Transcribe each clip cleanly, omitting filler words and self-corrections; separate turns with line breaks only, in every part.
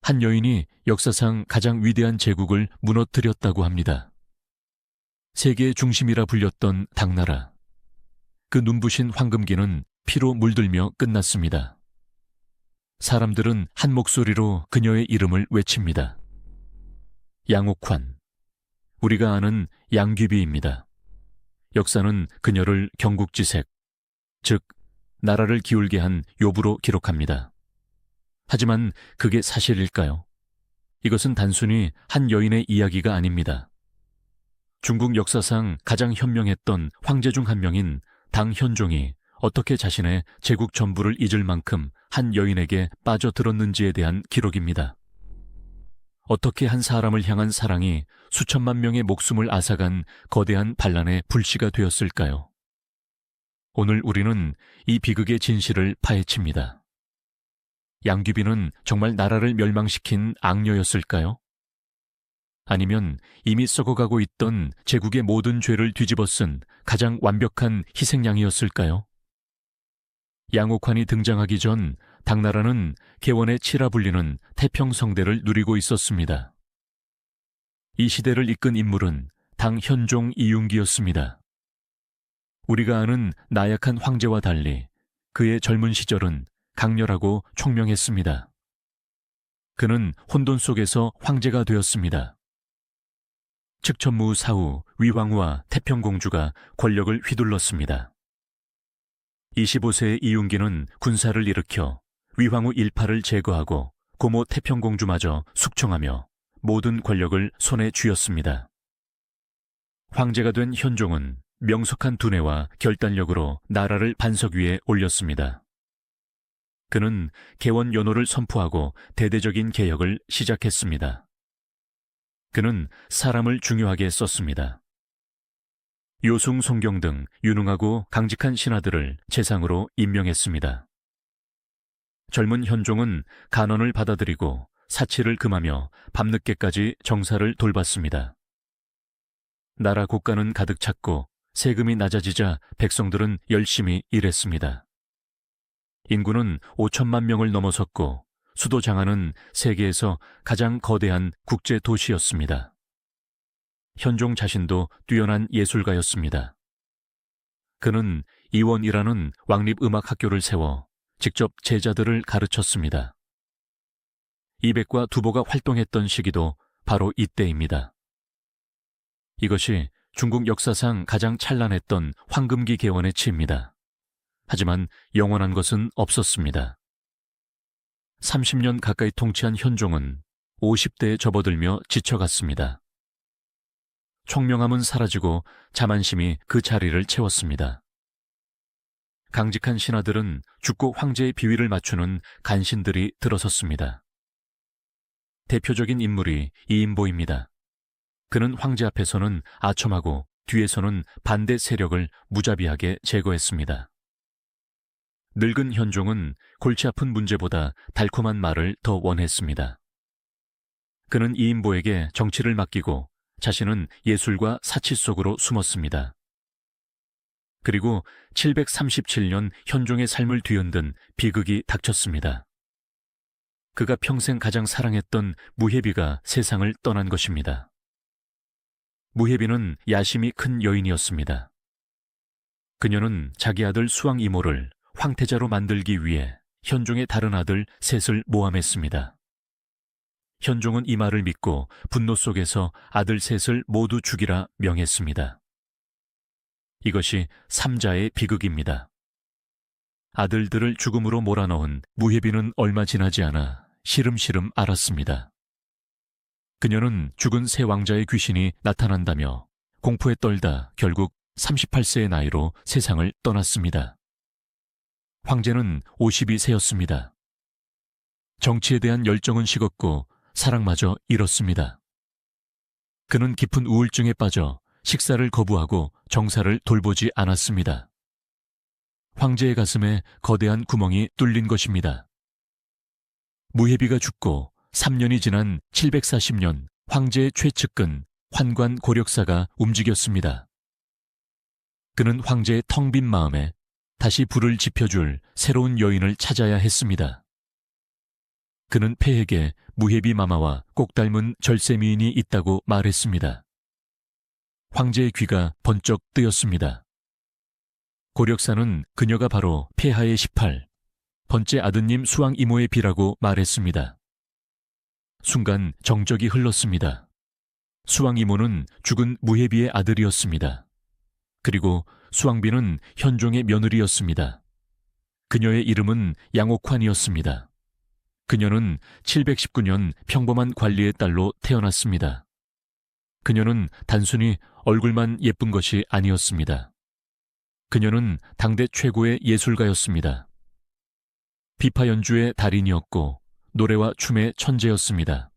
한 여인이 역사상 가장 위대한 제국을 무너뜨렸다고 합니다. 세계의 중심이라 불렸던 당나라. 그 눈부신 황금기는 피로 물들며 끝났습니다. 사람들은 한 목소리로 그녀의 이름을 외칩니다. 양옥환. 우리가 아는 양귀비입니다. 역사는 그녀를 경국지색, 즉 나라를 기울게 한 요부로 기록합니다. 하지만 그게 사실일까요? 이것은 단순히 한 여인의 이야기가 아닙니다. 중국 역사상 가장 현명했던 황제 중 한 명인 당현종이 어떻게 자신의 제국 전부를 잊을 만큼 한 여인에게 빠져들었는지에 대한 기록입니다. 어떻게 한 사람을 향한 사랑이 수천만 명의 목숨을 앗아간 거대한 반란의 불씨가 되었을까요? 오늘 우리는 이 비극의 진실을 파헤칩니다. 양귀비는 정말 나라를 멸망시킨 악녀였을까요? 아니면 이미 썩어가고 있던 제국의 모든 죄를 뒤집어 쓴 가장 완벽한 희생양이었을까요? 양옥환이 등장하기 전 당나라는 개원의 치라 불리는 태평성대를 누리고 있었습니다. 이 시대를 이끈 인물은 당현종 이윤기였습니다. 우리가 아는 나약한 황제와 달리 그의 젊은 시절은 강렬하고 총명했습니다. 그는 혼돈 속에서 황제가 되었습니다. 측천무 사후 위황후와 태평공주가 권력을 휘둘렀습니다. 25세의 이윤기는 군사를 일으켜 위황후 일파를 제거하고 고모 태평공주마저 숙청하며 모든 권력을 손에 쥐었습니다. 황제가 된 현종은 명석한 두뇌와 결단력으로 나라를 반석 위에 올렸습니다. 그는 개원연호를 선포하고 대대적인 개혁을 시작했습니다. 그는 사람을 중요하게 썼습니다. 요숭, 송경 등 유능하고 강직한 신하들을 재상으로 임명했습니다. 젊은 현종은 간언을 받아들이고 사치를 금하며 밤늦게까지 정사를 돌봤습니다. 나라 국가는 가득 찼고 세금이 낮아지자 백성들은 열심히 일했습니다. 인구는 5천만 명을 넘어섰고 수도 장안은 세계에서 가장 거대한 국제 도시였습니다. 현종 자신도 뛰어난 예술가였습니다. 그는 이원이라는 왕립음악학교를 세워 직접 제자들을 가르쳤습니다. 이백과 두보가 활동했던 시기도 바로 이때입니다. 이것이 중국 역사상 가장 찬란했던 황금기 개원의 치입니다. 하지만 영원한 것은 없었습니다. 30년 가까이 통치한 현종은 50대에 접어들며 지쳐갔습니다. 총명함은 사라지고 자만심이 그 자리를 채웠습니다. 강직한 신하들은 죽고 황제의 비위를 맞추는 간신들이 들어섰습니다. 대표적인 인물이 이인보입니다. 그는 황제 앞에서는 아첨하고 뒤에서는 반대 세력을 무자비하게 제거했습니다. 늙은 현종은 골치 아픈 문제보다 달콤한 말을 더 원했습니다. 그는 이인보에게 정치를 맡기고 자신은 예술과 사치 속으로 숨었습니다. 그리고 737년 현종의 삶을 뒤흔든 비극이 닥쳤습니다. 그가 평생 가장 사랑했던 무해비가 세상을 떠난 것입니다. 무해비는 야심이 큰 여인이었습니다. 그녀는 자기 아들 수왕 이모를 황태자로 만들기 위해 현종의 다른 아들 셋을 모함했습니다. 현종은 이 말을 믿고 분노 속에서 아들 셋을 모두 죽이라 명했습니다. 이것이 삼자의 비극입니다. 아들들을 죽음으로 몰아넣은 무해비는 얼마 지나지 않아 시름시름 앓았습니다. 그녀는 죽은 새 왕자의 귀신이 나타난다며 공포에 떨다 결국 38세의 나이로 세상을 떠났습니다. 황제는 52세였습니다. 정치에 대한 열정은 식었고 사랑마저 잃었습니다. 그는 깊은 우울증에 빠져 식사를 거부하고 정사를 돌보지 않았습니다. 황제의 가슴에 거대한 구멍이 뚫린 것입니다. 무해비가 죽고 3년이 지난 740년 황제의 최측근 환관 고력사가 움직였습니다. 그는 황제의 텅 빈 마음에 다시 불을 지펴줄 새로운 여인을 찾아야 했습니다. 그는 폐에게 무해비 마마와 꼭 닮은 절세미인이 있다고 말했습니다. 황제의 귀가 번쩍 뜨였습니다. 고력사는 그녀가 바로 폐하의 18번째 아드님 수왕 이모의 비라고 말했습니다. 순간 정적이 흘렀습니다. 수왕 이모는 죽은 무해비의 아들이었습니다. 그리고 수왕비는 현종의 며느리였습니다. 그녀의 이름은 양옥환이었습니다. 그녀는 719년 평범한 관리의 딸로 태어났습니다. 그녀는 단순히 얼굴만 예쁜 것이 아니었습니다. 그녀는 당대 최고의 예술가였습니다. 비파 연주의 달인이었고 노래와 춤의 천재였습니다.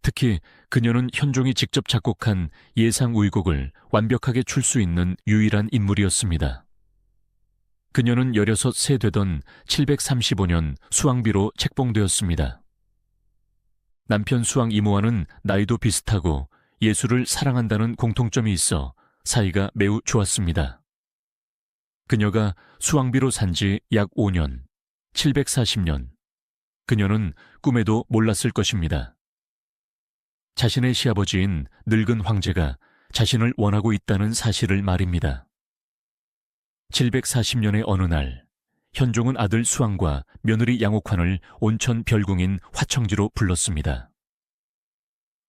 특히 그녀는 현종이 직접 작곡한 예상우의곡을 완벽하게 출 수 있는 유일한 인물이었습니다. 그녀는 16세 되던 735년 수왕비로 책봉되었습니다. 남편 수왕 이모와는 나이도 비슷하고 예술을 사랑한다는 공통점이 있어 사이가 매우 좋았습니다. 그녀가 수왕비로 산 지 약 5년, 740년. 그녀는 꿈에도 몰랐을 것입니다. 자신의 시아버지인 늙은 황제가 자신을 원하고 있다는 사실을 말입니다. 740년의 어느 날, 현종은 아들 수왕과 며느리 양옥환을 온천 별궁인 화청지로 불렀습니다.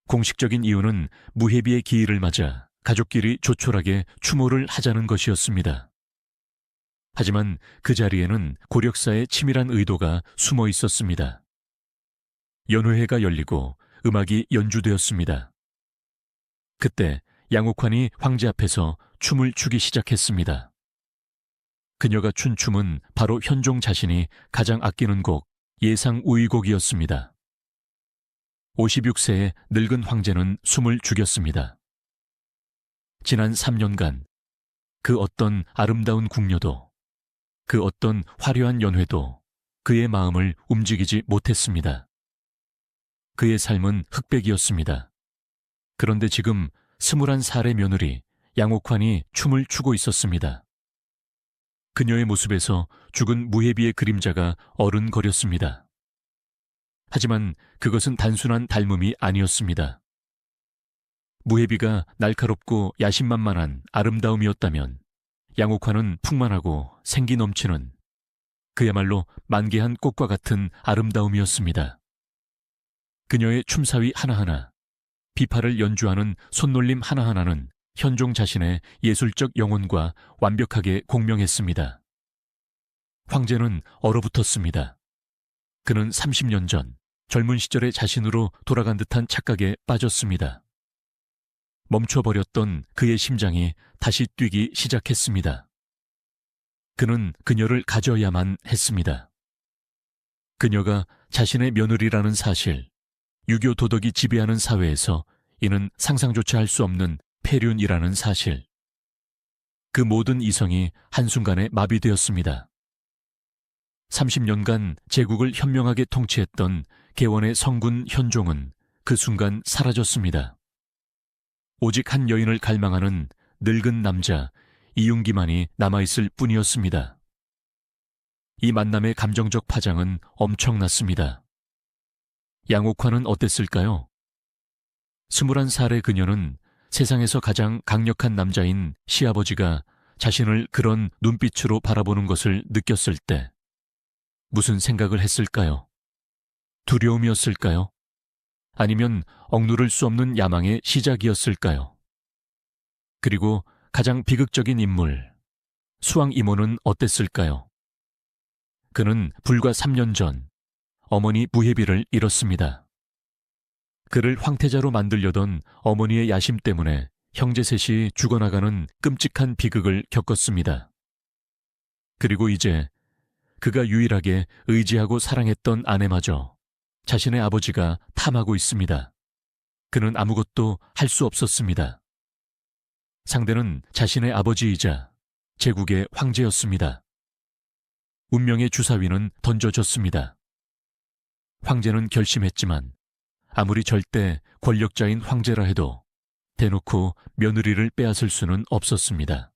공식적인 이유는 무해비의 기일을 맞아 가족끼리 조촐하게 추모를 하자는 것이었습니다. 하지만 그 자리에는 고력사의 치밀한 의도가 숨어 있었습니다. 연회회가 열리고 음악이 연주되었습니다. 그때 양옥환이 황제 앞에서 춤을 추기 시작했습니다. 그녀가 춘 춤은 바로 현종 자신이 가장 아끼는 곡 예상우의곡이었습니다. 56세의 늙은 황제는 숨을 죽였습니다. 지난 3년간 그 어떤 아름다운 궁녀도, 그 어떤 화려한 연회도 그의 마음을 움직이지 못했습니다. 그의 삶은 흑백이었습니다. 그런데 지금 21살의 며느리 양옥환이 춤을 추고 있었습니다. 그녀의 모습에서 죽은 무해비의 그림자가 어른거렸습니다. 하지만 그것은 단순한 닮음이 아니었습니다. 무해비가 날카롭고 야심만만한 아름다움이었다면 양옥환은 풍만하고 생기 넘치는 그야말로 만개한 꽃과 같은 아름다움이었습니다. 그녀의 춤사위 하나하나, 비파를 연주하는 손놀림 하나하나는 현종 자신의 예술적 영혼과 완벽하게 공명했습니다. 황제는 얼어붙었습니다. 그는 30년 전 젊은 시절의 자신으로 돌아간 듯한 착각에 빠졌습니다. 멈춰버렸던 그의 심장이 다시 뛰기 시작했습니다. 그는 그녀를 가져야만 했습니다. 그녀가 자신의 며느리라는 사실, 유교 도덕이 지배하는 사회에서 이는 상상조차 할 수 없는 폐륜이라는 사실. 그 모든 이성이 한순간에 마비되었습니다. 30년간 제국을 현명하게 통치했던 개원의 성군 현종은 그 순간 사라졌습니다. 오직 한 여인을 갈망하는 늙은 남자 이윤기만이 남아있을 뿐이었습니다. 이 만남의 감정적 파장은 엄청났습니다. 양옥환은 어땠을까요? 21살의 그녀는 세상에서 가장 강력한 남자인 시아버지가 자신을 그런 눈빛으로 바라보는 것을 느꼈을 때 무슨 생각을 했을까요? 두려움이었을까요? 아니면 억누를 수 없는 야망의 시작이었을까요? 그리고 가장 비극적인 인물, 수왕 이모는 어땠을까요? 그는 불과 3년 전 어머니 무해비를 잃었습니다. 그를 황태자로 만들려던 어머니의 야심 때문에 형제 셋이 죽어나가는 끔찍한 비극을 겪었습니다. 그리고 이제 그가 유일하게 의지하고 사랑했던 아내마저 자신의 아버지가 탐하고 있습니다. 그는 아무것도 할 수 없었습니다. 상대는 자신의 아버지이자 제국의 황제였습니다. 운명의 주사위는 던져졌습니다. 황제는 결심했지만 아무리 절대 권력자인 황제라 해도 대놓고 며느리를 빼앗을 수는 없었습니다.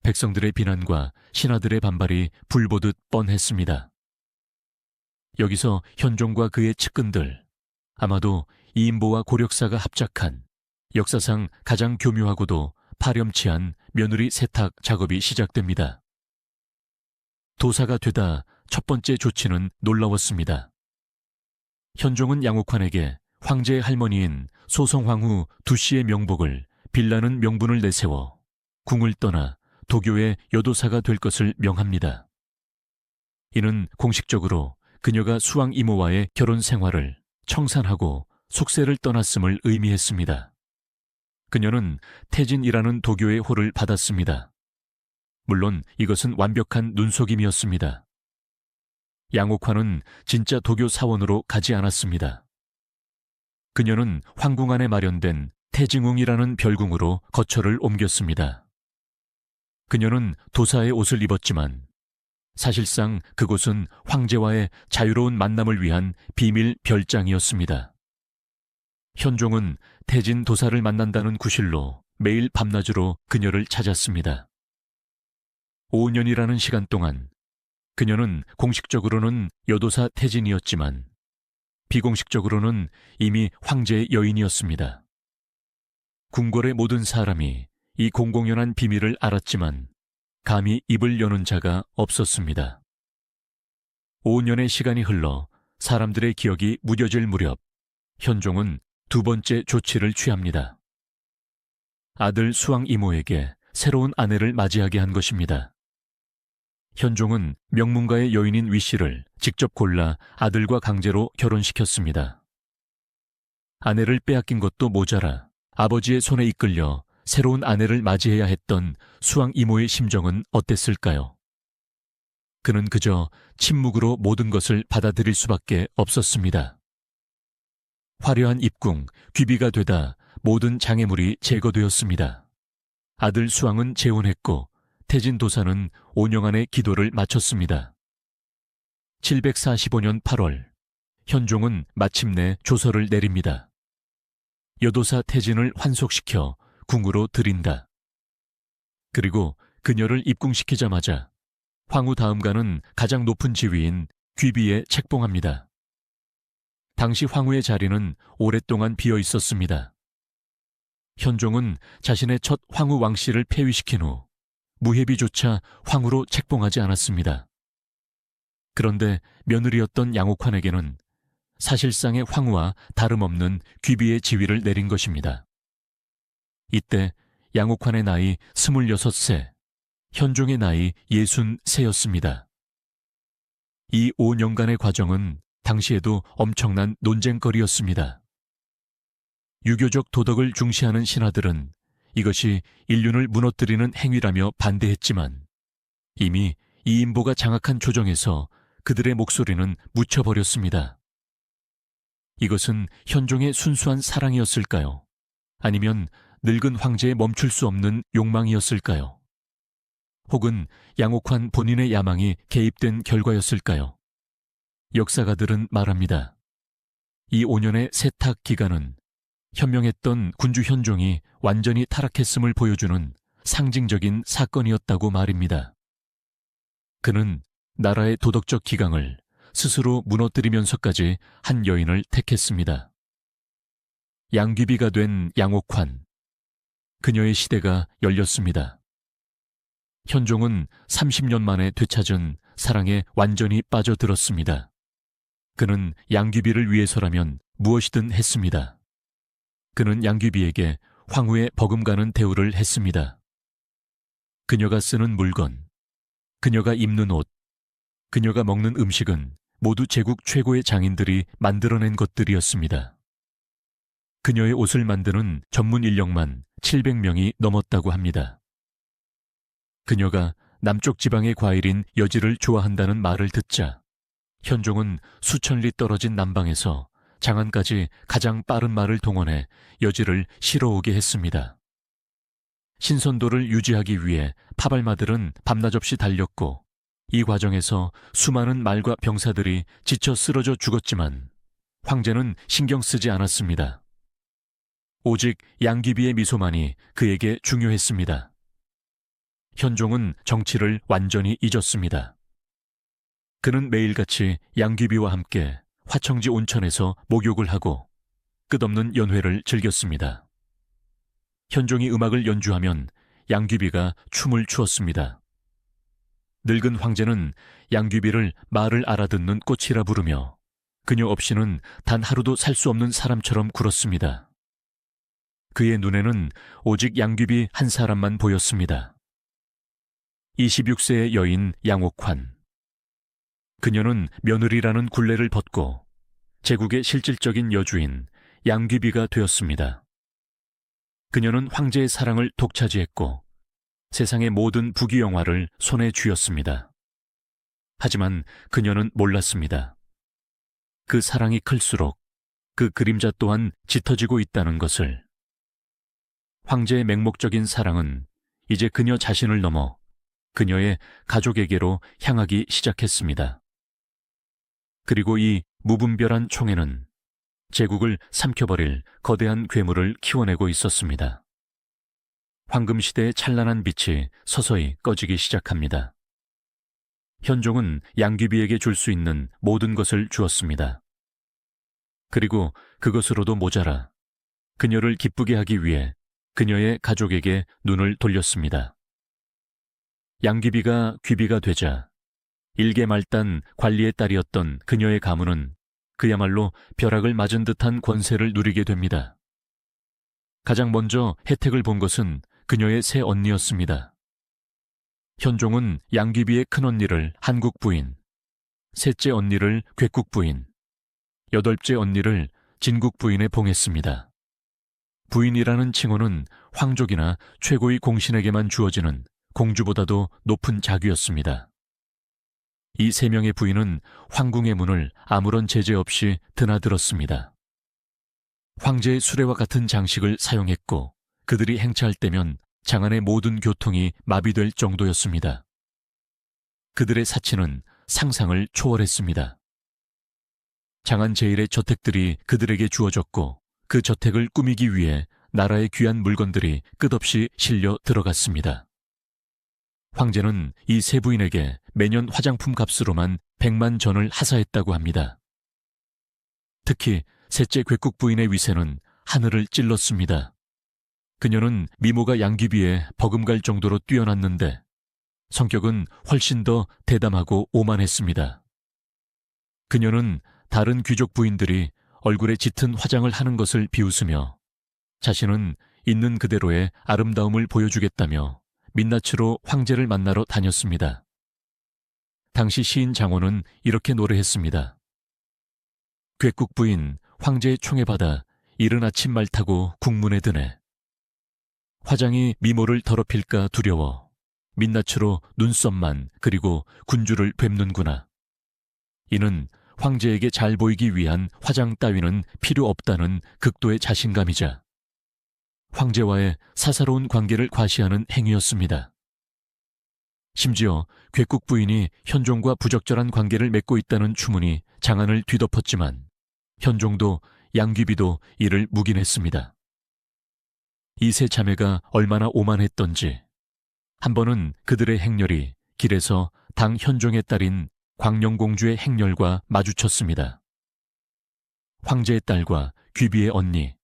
백성들의 비난과 신하들의 반발이 불보듯 뻔했습니다. 여기서 현종과 그의 측근들, 아마도 이인보와 고력사가 합작한 역사상 가장 교묘하고도 파렴치한 며느리 세탁 작업이 시작됩니다. 도사가 되다 첫 번째 조치는 놀라웠습니다. 현종은 양옥환에게 황제의 할머니인 소성황후 두씨의 명복을 빌라는 명분을 내세워 궁을 떠나 도교의 여도사가 될 것을 명합니다. 이는 공식적으로 그녀가 수왕 이모와의 결혼 생활을 청산하고 속세를 떠났음을 의미했습니다. 그녀는 태진이라는 도교의 호를 받았습니다. 물론 이것은 완벽한 눈속임이었습니다. 양옥환은 진짜 도교 사원으로 가지 않았습니다. 그녀는 황궁 안에 마련된 태징궁이라는 별궁으로 거처를 옮겼습니다. 그녀는 도사의 옷을 입었지만 사실상 그곳은 황제와의 자유로운 만남을 위한 비밀 별장이었습니다. 현종은 태진 도사를 만난다는 구실로 매일 밤낮으로 그녀를 찾았습니다. 5년이라는 시간 동안 그녀는 공식적으로는 여도사 태진이었지만 비공식적으로는 이미 황제의 여인이었습니다. 궁궐의 모든 사람이 이 공공연한 비밀을 알았지만 감히 입을 여는 자가 없었습니다. 5년의 시간이 흘러 사람들의 기억이 무뎌질 무렵 현종은 두 번째 조치를 취합니다. 아들 수왕 이모에게 새로운 아내를 맞이하게 한 것입니다. 현종은 명문가의 여인인 위씨를 직접 골라 아들과 강제로 결혼시켰습니다. 아내를 빼앗긴 것도 모자라 아버지의 손에 이끌려 새로운 아내를 맞이해야 했던 수왕 이모의 심정은 어땠을까요? 그는 그저 침묵으로 모든 것을 받아들일 수밖에 없었습니다. 화려한 입궁, 귀비가 되다 모든 장애물이 제거되었습니다. 아들 수왕은 재혼했고 태진 도사는 5년 안에 기도를 마쳤습니다. 745년 8월, 현종은 마침내 조서를 내립니다. 여도사 태진을 환속시켜 궁으로 들인다. 그리고 그녀를 입궁시키자마자 황후 다음가는 가장 높은 지위인 귀비에 책봉합니다. 당시 황후의 자리는 오랫동안 비어 있었습니다. 현종은 자신의 첫 황후 왕씨를 폐위시킨 후 무해비조차 황후로 책봉하지 않았습니다. 그런데 며느리였던 양옥환에게는 사실상의 황후와 다름없는 귀비의 지위를 내린 것입니다. 이때 양옥환의 나이 26세, 현종의 나이 63였습니다. 이 5년간의 과정은 당시에도 엄청난 논쟁거리였습니다. 유교적 도덕을 중시하는 신하들은 이것이 인륜을 무너뜨리는 행위라며 반대했지만 이미 이인보가 장악한 조정에서 그들의 목소리는 묻혀버렸습니다. 이것은 현종의 순수한 사랑이었을까요? 아니면 늙은 황제의 멈출 수 없는 욕망이었을까요? 혹은 양옥환 본인의 야망이 개입된 결과였을까요? 역사가들은 말합니다. 이 5년의 세탁 기간은 현명했던 군주 현종이 완전히 타락했음을 보여주는 상징적인 사건이었다고 말입니다. 그는 나라의 도덕적 기강을 스스로 무너뜨리면서까지 한 여인을 택했습니다. 양귀비가 된 양옥환. 그녀의 시대가 열렸습니다. 현종은 30년 만에 되찾은 사랑에 완전히 빠져들었습니다. 그는 양귀비를 위해서라면 무엇이든 했습니다. 그는 양귀비에게 황후에 버금가는 대우를 했습니다. 그녀가 쓰는 물건, 그녀가 입는 옷, 그녀가 먹는 음식은 모두 제국 최고의 장인들이 만들어낸 것들이었습니다. 그녀의 옷을 만드는 전문 인력만 700명이 넘었다고 합니다. 그녀가 남쪽 지방의 과일인 여지를 좋아한다는 말을 듣자 현종은 수천 리 떨어진 남방에서 장안까지 가장 빠른 말을 동원해 여지를 실어오게 했습니다. 신선도를 유지하기 위해 파발마들은 밤낮 없이 달렸고 이 과정에서 수많은 말과 병사들이 지쳐 쓰러져 죽었지만 황제는 신경 쓰지 않았습니다. 오직 양귀비의 미소만이 그에게 중요했습니다. 현종은 정치를 완전히 잊었습니다. 그는 매일같이 양귀비와 함께 화청지 온천에서 목욕을 하고 끝없는 연회를 즐겼습니다. 현종이 음악을 연주하면 양귀비가 춤을 추었습니다. 늙은 황제는 양귀비를 말을 알아듣는 꽃이라 부르며 그녀 없이는 단 하루도 살 수 없는 사람처럼 굴었습니다. 그의 눈에는 오직 양귀비 한 사람만 보였습니다. 26세의 여인 양옥환. 그녀는 며느리라는 굴레를 벗고 제국의 실질적인 여주인 양귀비가 되었습니다. 그녀는 황제의 사랑을 독차지했고 세상의 모든 부귀영화를 손에 쥐었습니다. 하지만 그녀는 몰랐습니다. 그 사랑이 클수록 그 그림자 또한 짙어지고 있다는 것을. 황제의 맹목적인 사랑은 이제 그녀 자신을 넘어 그녀의 가족에게로 향하기 시작했습니다. 그리고 이 무분별한 총에는 제국을 삼켜버릴 거대한 괴물을 키워내고 있었습니다. 황금시대의 찬란한 빛이 서서히 꺼지기 시작합니다. 현종은 양귀비에게 줄 수 있는 모든 것을 주었습니다. 그리고 그것으로도 모자라 그녀를 기쁘게 하기 위해 그녀의 가족에게 눈을 돌렸습니다. 양귀비가 귀비가 되자 일개말단 관리의 딸이었던 그녀의 가문은 그야말로 벼락을 맞은 듯한 권세를 누리게 됩니다. 가장 먼저 혜택을 본 것은 그녀의 새 언니였습니다. 현종은 양귀비의 큰언니를 한국 부인, 셋째 언니를 괴국 부인, 여덟째 언니를 진국 부인에 봉했습니다. 부인이라는 칭호는 황족이나 최고의 공신에게만 주어지는 공주보다도 높은 자귀였습니다. 이 세 명의 부인은 황궁의 문을 아무런 제재 없이 드나들었습니다. 황제의 수레와 같은 장식을 사용했고 그들이 행차할 때면 장안의 모든 교통이 마비될 정도였습니다. 그들의 사치는 상상을 초월했습니다. 장안 제일의 저택들이 그들에게 주어졌고 그 저택을 꾸미기 위해 나라의 귀한 물건들이 끝없이 실려 들어갔습니다. 황제는 이 세 부인에게 매년 화장품 값으로만 100만 전을 하사했다고 합니다. 특히 셋째 괴국 부인의 위세는 하늘을 찔렀습니다. 그녀는 미모가 양귀비에 버금갈 정도로 뛰어났는데 성격은 훨씬 더 대담하고 오만했습니다. 그녀는 다른 귀족 부인들이 얼굴에 짙은 화장을 하는 것을 비웃으며 자신은 있는 그대로의 아름다움을 보여주겠다며 민낯으로 황제를 만나러 다녔습니다. 당시 시인 장호는 이렇게 노래했습니다. 괴국 부인 황제의 총에 받아 이른 아침 말 타고 국문에 드네. 화장이 미모를 더럽힐까 두려워 민낯으로 눈썹만 그리고 군주를 뵙는구나. 이는 황제에게 잘 보이기 위한 화장 따위는 필요 없다는 극도의 자신감이자 황제와의 사사로운 관계를 과시하는 행위였습니다. 심지어 괴국 부인이 현종과 부적절한 관계를 맺고 있다는 추문이 장안을 뒤덮었지만 현종도 양귀비도 이를 묵인했습니다. 이 세 자매가 얼마나 오만했던지 한 번은 그들의 행렬이 길에서 당 현종의 딸인 광령공주의 행렬과 마주쳤습니다. 황제의 딸과 귀비의 언니,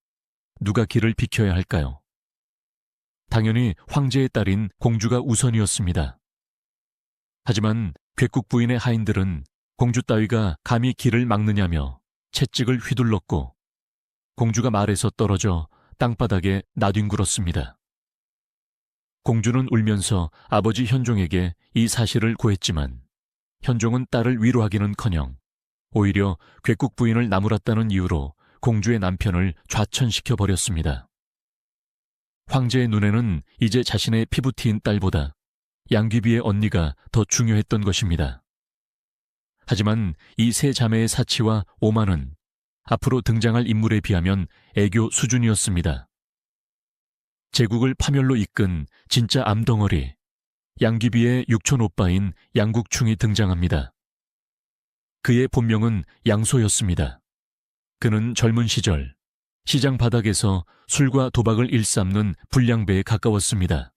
누가 길을 비켜야 할까요? 당연히 황제의 딸인 공주가 우선이었습니다. 하지만 괴국 부인의 하인들은 공주 따위가 감히 길을 막느냐며 채찍을 휘둘렀고 공주가 말에서 떨어져 땅바닥에 나뒹굴었습니다. 공주는 울면서 아버지 현종에게 이 사실을 고했지만 현종은 딸을 위로하기는커녕 오히려 괴국 부인을 나무랐다는 이유로 공주의 남편을 좌천시켜 버렸습니다. 황제의 눈에는 이제 자신의 피부티인 딸보다 양귀비의 언니가 더 중요했던 것입니다. 하지만 이 세 자매의 사치와 오만은 앞으로 등장할 인물에 비하면 애교 수준이었습니다. 제국을 파멸로 이끈 진짜 암덩어리, 양귀비의 육촌 오빠인 양국충이 등장합니다. 그의 본명은 양소였습니다. 그는 젊은 시절 시장 바닥에서 술과 도박을 일삼는 불량배에 가까웠습니다.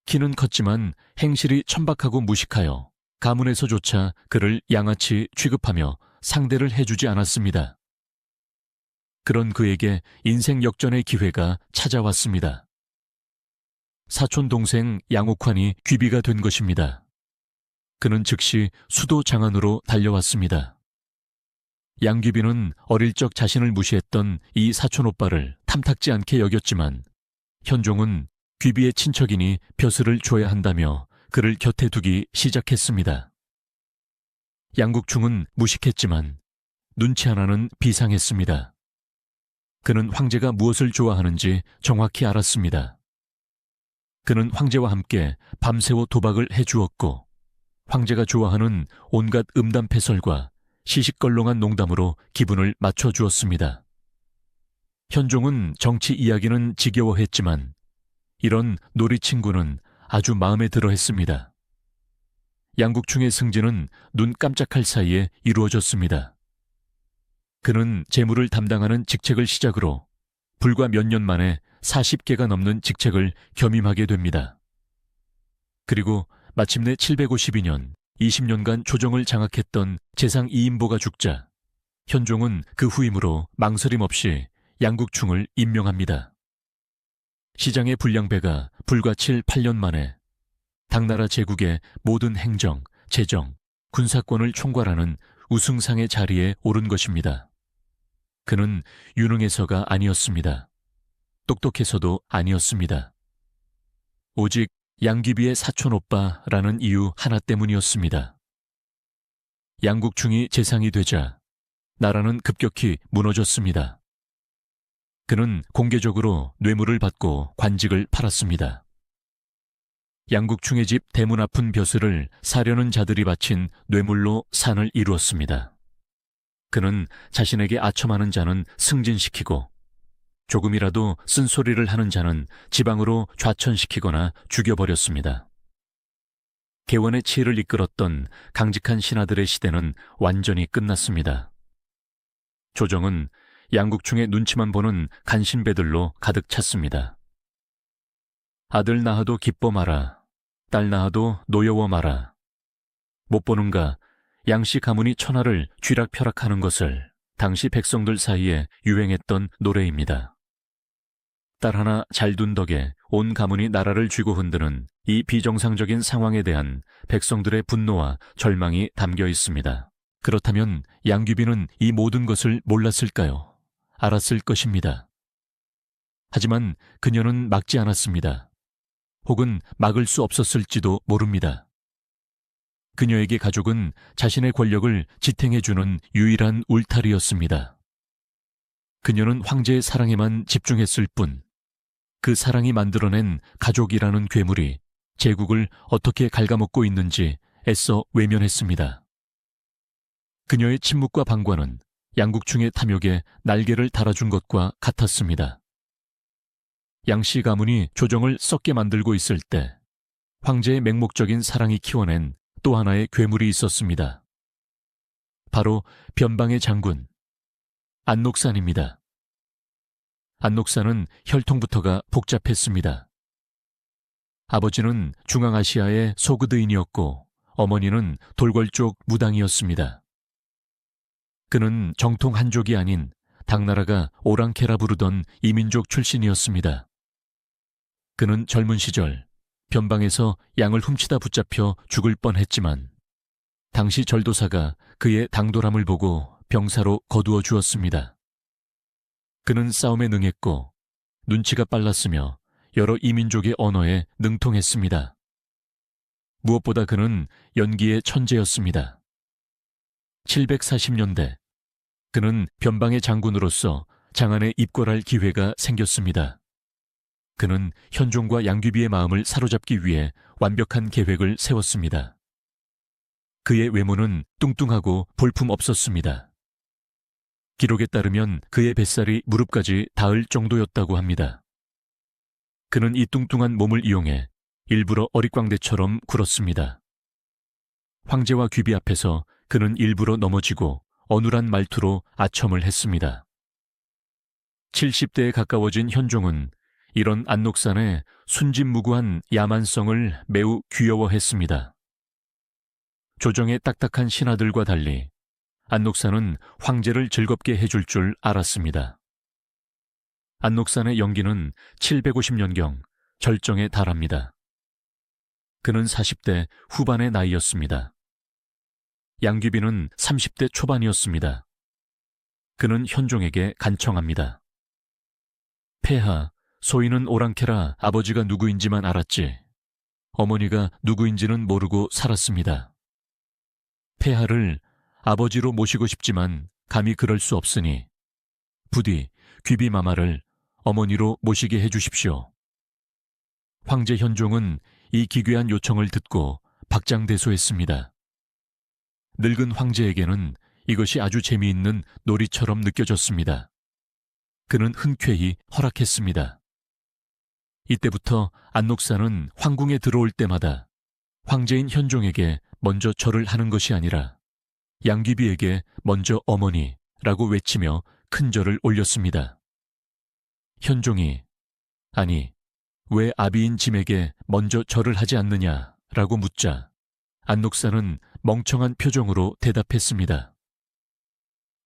키는 컸지만 행실이 천박하고 무식하여 가문에서조차 그를 양아치 취급하며 상대를 해주지 않았습니다. 그런 그에게 인생 역전의 기회가 찾아왔습니다. 사촌 동생 양옥환이 귀비가 된 것입니다. 그는 즉시 수도 장안으로 달려왔습니다. 양귀비는 어릴 적 자신을 무시했던 이 사촌 오빠를 탐탁지 않게 여겼지만 현종은 귀비의 친척이니 벼슬을 줘야 한다며 그를 곁에 두기 시작했습니다. 양국충은 무식했지만 눈치 하나는 비상했습니다. 그는 황제가 무엇을 좋아하는지 정확히 알았습니다. 그는 황제와 함께 밤새워 도박을 해주었고 황제가 좋아하는 온갖 음담패설과 시시껄렁한 농담으로 기분을 맞춰주었습니다. 현종은 정치 이야기는 지겨워했지만 이런 놀이 친구는 아주 마음에 들어 했습니다. 양국충의 승진은 눈 깜짝할 사이에 이루어졌습니다. 그는 재무를 담당하는 직책을 시작으로 불과 몇 년 만에 40개가 넘는 직책을 겸임하게 됩니다. 그리고 마침내 752년 20년간 조정을 장악했던 재상 이인보가 죽자 현종은 그 후임으로 망설임 없이 양국충을 임명합니다. 시장의 불량배가 불과 7, 8년 만에 당나라 제국의 모든 행정, 재정, 군사권을 총괄하는 우승상의 자리에 오른 것입니다. 그는 유능해서가 아니었습니다. 똑똑해서도 아니었습니다. 오직 양귀비의 사촌오빠라는 이유 하나 때문이었습니다. 양국충이 재상이 되자 나라는 급격히 무너졌습니다. 그는 공개적으로 뇌물을 받고 관직을 팔았습니다. 양국충의 집 대문 앞은 벼슬을 사려는 자들이 바친 뇌물로 산을 이루었습니다. 그는 자신에게 아첨하는 자는 승진시키고 조금이라도 쓴소리를 하는 자는 지방으로 좌천시키거나 죽여버렸습니다. 개원의 치를 이끌었던 강직한 신하들의 시대는 완전히 끝났습니다. 조정은 양국충의 눈치만 보는 간신배들로 가득 찼습니다. 아들 낳아도 기뻐 마라, 딸 낳아도 노여워 마라. 못 보는가 양씨 가문이 천하를 쥐락펴락하는 것을 당시 백성들 사이에 유행했던 노래입니다. 딸 하나 잘 둔 덕에 온 가문이 나라를 쥐고 흔드는 이 비정상적인 상황에 대한 백성들의 분노와 절망이 담겨 있습니다. 그렇다면 양귀비는 이 모든 것을 몰랐을까요? 알았을 것입니다. 하지만 그녀는 막지 않았습니다. 혹은 막을 수 없었을지도 모릅니다. 그녀에게 가족은 자신의 권력을 지탱해주는 유일한 울타리였습니다. 그녀는 황제의 사랑에만 집중했을 뿐, 그 사랑이 만들어낸 가족이라는 괴물이 제국을 어떻게 갉아먹고 있는지 애써 외면했습니다. 그녀의 침묵과 방관은 양국충의 탐욕에 날개를 달아준 것과 같았습니다. 양씨 가문이 조정을 썩게 만들고 있을 때 황제의 맹목적인 사랑이 키워낸 또 하나의 괴물이 있었습니다. 바로 변방의 장군, 안녹산입니다. 안녹산은 혈통부터가 복잡했습니다. 아버지는 중앙아시아의 소그드인이었고 어머니는 돌궐족 무당이었습니다. 그는 정통 한족이 아닌 당나라가 오랑캐라 부르던 이민족 출신이었습니다. 그는 젊은 시절 변방에서 양을 훔치다 붙잡혀 죽을 뻔했지만 당시 절도사가 그의 당돌함을 보고 병사로 거두어 주었습니다. 그는 싸움에 능했고 눈치가 빨랐으며 여러 이민족의 언어에 능통했습니다. 무엇보다 그는 연기의 천재였습니다. 740년대 그는 변방의 장군으로서 장안에 입궐할 기회가 생겼습니다. 그는 현종과 양귀비의 마음을 사로잡기 위해 완벽한 계획을 세웠습니다. 그의 외모는 뚱뚱하고 볼품 없었습니다. 기록에 따르면 그의 뱃살이 무릎까지 닿을 정도였다고 합니다. 그는 이 뚱뚱한 몸을 이용해 일부러 어릿광대처럼 굴었습니다. 황제와 귀비 앞에서 그는 일부러 넘어지고 어눌한 말투로 아첨을 했습니다. 70대에 가까워진 현종은 이런 안녹산의 순진무구한 야만성을 매우 귀여워했습니다. 조정의 딱딱한 신하들과 달리 안록산은 황제를 즐겁게 해줄 줄 알았습니다. 안록산의 연기는 750년경 절정에 달합니다. 그는 40대 후반의 나이였습니다. 양귀비는 30대 초반이었습니다. 그는 현종에게 간청합니다. 폐하, 소인은 오랑캐라 아버지가 누구인지만 알았지. 어머니가 누구인지는 모르고 살았습니다. 폐하를 아버지로 모시고 싶지만 감히 그럴 수 없으니 부디 귀비마마를 어머니로 모시게 해주십시오. 황제 현종은 이 기괴한 요청을 듣고 박장대소했습니다. 늙은 황제에게는 이것이 아주 재미있는 놀이처럼 느껴졌습니다. 그는 흔쾌히 허락했습니다. 이때부터 안록산은 황궁에 들어올 때마다 황제인 현종에게 먼저 절을 하는 것이 아니라 양귀비에게 먼저 어머니라고 외치며 큰 절을 올렸습니다. 현종이 아니 왜 아비인 짐에게 먼저 절을 하지 않느냐라고 묻자 안록산은 멍청한 표정으로 대답했습니다.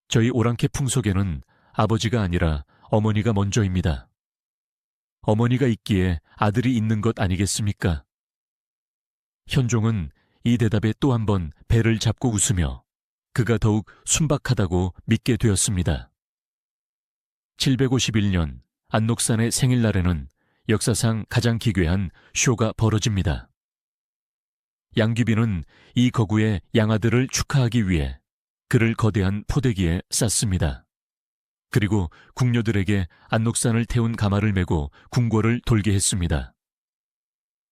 저희 오랑캐 풍속에는 아버지가 아니라 어머니가 먼저입니다. 어머니가 있기에 아들이 있는 것 아니겠습니까? 현종은 이 대답에 또 한 번 배를 잡고 웃으며 그가 더욱 순박하다고 믿게 되었습니다. 751년 안록산의 생일날에는 역사상 가장 기괴한 쇼가 벌어집니다. 양귀비는 이 거구의 양아들을 축하하기 위해 그를 거대한 포대기에 쌌습니다. 그리고 궁녀들에게 안록산을 태운 가마를 메고 궁궐을 돌게 했습니다.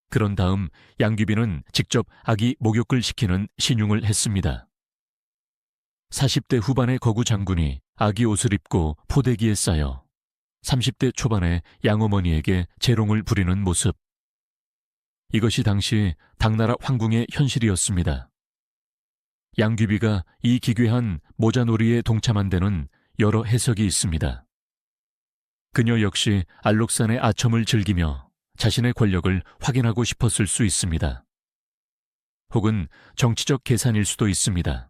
그런 다음 양귀비는 직접 아기 목욕을 시키는 신용을 했습니다. 40대 후반의 거구 장군이 아기 옷을 입고 포대기에 쌓여 30대 초반의 양어머니에게 재롱을 부리는 모습. 이것이 당시 당나라 황궁의 현실이었습니다. 양귀비가 이 기괴한 모자놀이에 동참한 데는 여러 해석이 있습니다. 그녀 역시 안록산의 아첨을 즐기며 자신의 권력을 확인하고 싶었을 수 있습니다. 혹은 정치적 계산일 수도 있습니다.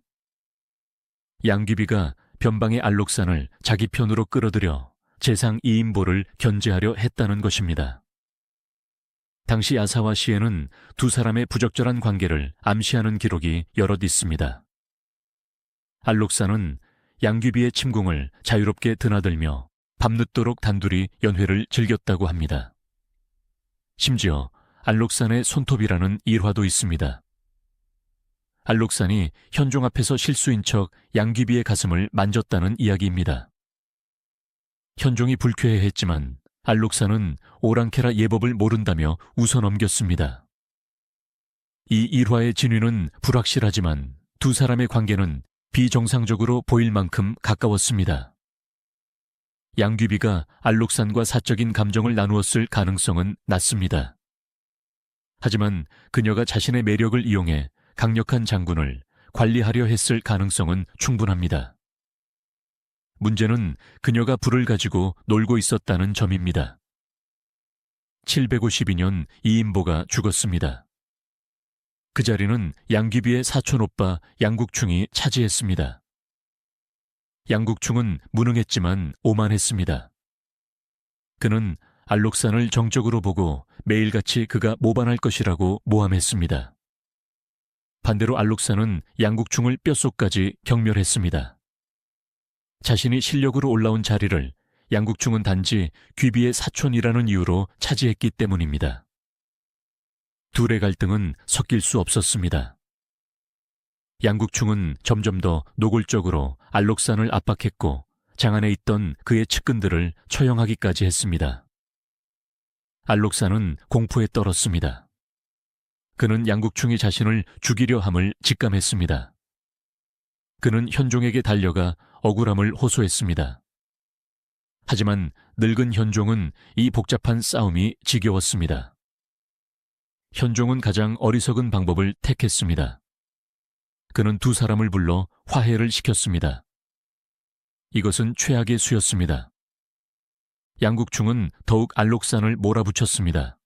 양귀비가 변방의 안록산을 자기 편으로 끌어들여 재상 2인보를 견제하려 했다는 것입니다. 당시 야사와 시에는 두 사람의 부적절한 관계를 암시하는 기록이 여럿 있습니다. 안록산은 양귀비의 침궁을 자유롭게 드나들며 밤늦도록 단둘이 연회를 즐겼다고 합니다. 심지어 안록산의 손톱이라는 일화도 있습니다. 안록산이 현종 앞에서 실수인 척 양귀비의 가슴을 만졌다는 이야기입니다. 현종이 불쾌해했지만 안록산은 오랑캐라 예법을 모른다며 웃어넘겼습니다. 이 일화의 진위는 불확실하지만 두 사람의 관계는 비정상적으로 보일 만큼 가까웠습니다. 양귀비가 안록산과 사적인 감정을 나누었을 가능성은 낮습니다. 하지만 그녀가 자신의 매력을 이용해 강력한 장군을 관리하려 했을 가능성은 충분합니다. 문제는 그녀가 불을 가지고 놀고 있었다는 점입니다. 752년 이인보가 죽었습니다. 그 자리는 양귀비의 사촌오빠 양국충이 차지했습니다. 양국충은 무능했지만 오만했습니다. 그는 안록산을 정적으로 보고 매일같이 그가 모반할 것이라고 모함했습니다. 반대로 안록산은 양국충을 뼛속까지 경멸했습니다. 자신이 실력으로 올라온 자리를 양국충은 단지 귀비의 사촌이라는 이유로 차지했기 때문입니다. 둘의 갈등은 섞일 수 없었습니다. 양국충은 점점 더 노골적으로 안록산을 압박했고 장안에 있던 그의 측근들을 처형하기까지 했습니다. 안록산은 공포에 떨었습니다. 그는 양국충이 자신을 죽이려 함을 직감했습니다. 그는 현종에게 달려가 억울함을 호소했습니다. 하지만 늙은 현종은 이 복잡한 싸움이 지겨웠습니다. 현종은 가장 어리석은 방법을 택했습니다. 그는 두 사람을 불러 화해를 시켰습니다. 이것은 최악의 수였습니다. 양국충은 더욱 안록산을 몰아붙였습니다.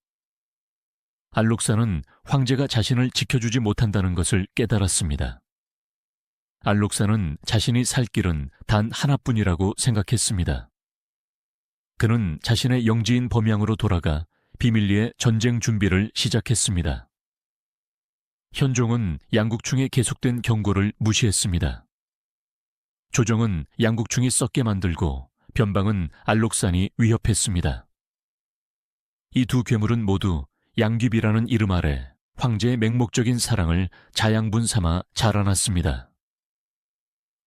알록사는 황제가 자신을 지켜주지 못한다는 것을 깨달았습니다. 알록사는 자신이 살 길은 단 하나뿐이라고 생각했습니다. 그는 자신의 영지인 범양으로 돌아가 비밀리에 전쟁 준비를 시작했습니다. 현종은 양국충의 계속된 경고를 무시했습니다. 조정은 양국충이 썩게 만들고 변방은 알록산이 위협했습니다. 이 두 괴물은 모두 양귀비라는 이름 아래 황제의 맹목적인 사랑을 자양분 삼아 자라났습니다.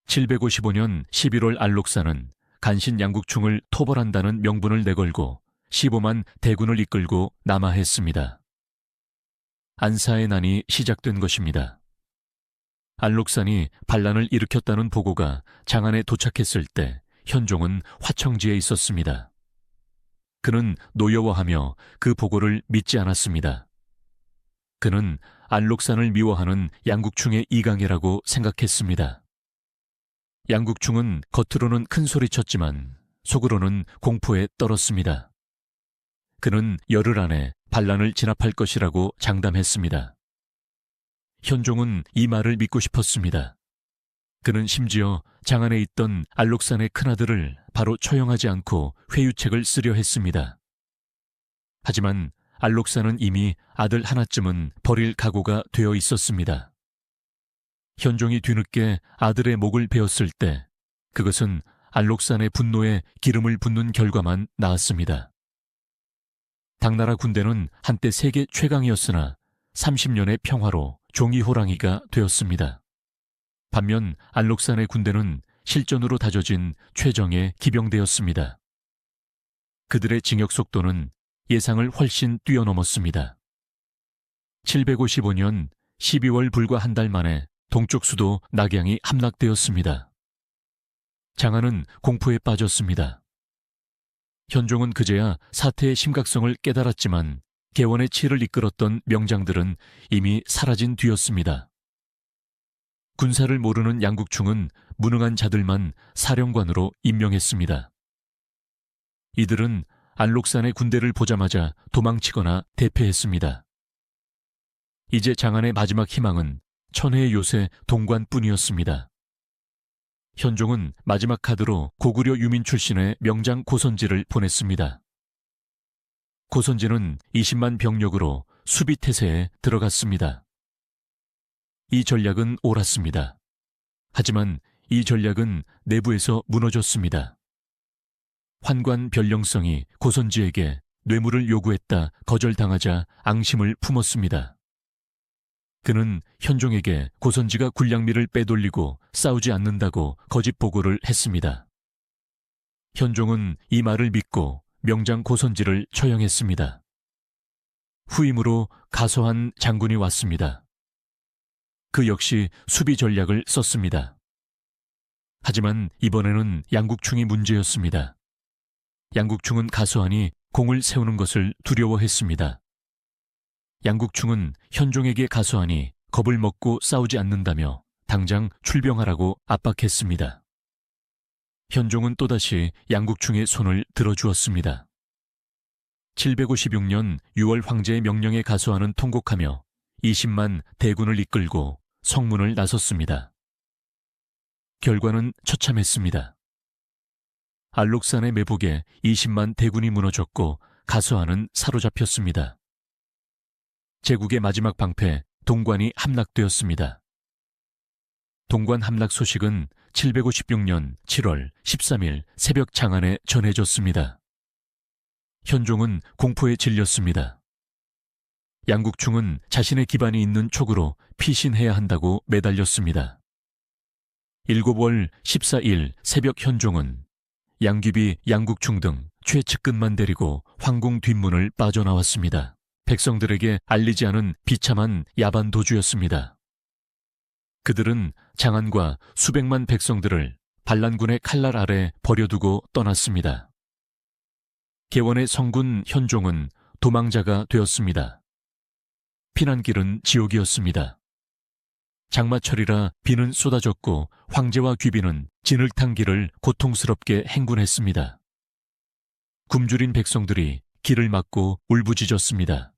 755년 11월 알록사는 간신 양국충을 토벌한다는 명분을 내걸고 15만 대군을 이끌고 남하했습니다. 안사의 난이 시작된 것입니다. 알록산이 반란을 일으켰다는 보고가 장안에 도착했을 때 현종은 화청지에 있었습니다. 그는 노여워하며 그 보고를 믿지 않았습니다. 그는 알록산을 미워하는 양국충의 이강이라고 생각했습니다. 양국충은 겉으로는 큰 소리쳤지만 속으로는 공포에 떨었습니다. 그는 열흘 안에 반란을 진압할 것이라고 장담했습니다. 현종은 이 말을 믿고 싶었습니다. 그는 심지어 장안에 있던 알록산의 큰아들을 바로 처형하지 않고 회유책을 쓰려 했습니다. 하지만 알록산은 이미 아들 하나쯤은 버릴 각오가 되어 있었습니다. 현종이 뒤늦게 아들의 목을 베었을 때 그것은 알록산의 분노에 기름을 붓는 결과만 나왔습니다. 당나라 군대는 한때 세계 최강이었으나 30년의 평화로 종이호랑이가 되었습니다. 반면 알록산의 군대는 실전으로 다져진 최정예 기병대였습니다. 그들의 징역 속도는 예상을 훨씬 뛰어넘었습니다. 755년 12월 불과 한 달 만에 동쪽 수도 낙양이 함락되었습니다. 장안은 공포에 빠졌습니다. 현종은 그제야 사태의 심각성을 깨달았지만 개원의 치를 이끌었던 명장들은 이미 사라진 뒤였습니다. 군사를 모르는 양국충은 무능한 자들만 사령관으로 임명했습니다. 이들은 알록산의 군대를 보자마자 도망치거나 대패했습니다. 이제 장안의 마지막 희망은 천혜의 요새 동관뿐이었습니다. 현종은 마지막 카드로 고구려 유민 출신의 명장 고선지를 보냈습니다. 고선지는 20만 병력으로 수비태세에 들어갔습니다. 이 전략은 옳았습니다. 하지만 이 전략은 내부에서 무너졌습니다. 환관 변령성이 고선지에게 뇌물을 요구했다 거절당하자 앙심을 품었습니다. 그는 현종에게 고선지가 군량미를 빼돌리고 싸우지 않는다고 거짓 보고를 했습니다. 현종은 이 말을 믿고 명장 고선지를 처형했습니다. 후임으로 가서한 장군이 왔습니다. 그 역시 수비 전략을 썼습니다. 하지만 이번에는 양국충이 문제였습니다. 양국충은 가서한이 공을 세우는 것을 두려워했습니다. 양국충은 현종에게 가서하니 겁을 먹고 싸우지 않는다며 당장 출병하라고 압박했습니다. 현종은 또다시 양국충의 손을 들어주었습니다. 756년 6월 황제의 명령에 가서하는 통곡하며 20만 대군을 이끌고 성문을 나섰습니다. 결과는 처참했습니다. 알록산의 매복에 20만 대군이 무너졌고 가서하는 사로잡혔습니다. 제국의 마지막 방패 동관이 함락되었습니다. 동관 함락 소식은 756년 7월 13일 새벽 장안에 전해졌습니다. 현종은 공포에 질렸습니다. 양국충은 자신의 기반이 있는 촉으로 피신해야 한다고 매달렸습니다. 7월 14일 새벽 현종은 양귀비, 양국충 등 최측근만 데리고 황궁 뒷문을 빠져나왔습니다. 백성들에게 알리지 않은 비참한 야반 도주였습니다. 그들은 장안과 수백만 백성들을 반란군의 칼날 아래 버려두고 떠났습니다. 개원의 성군 현종은 도망자가 되었습니다. 피난길은 지옥이었습니다. 장마철이라 비는 쏟아졌고 황제와 귀비는 진흙탕 길을 고통스럽게 행군했습니다. 굶주린 백성들이 길을 막고 울부짖었습니다.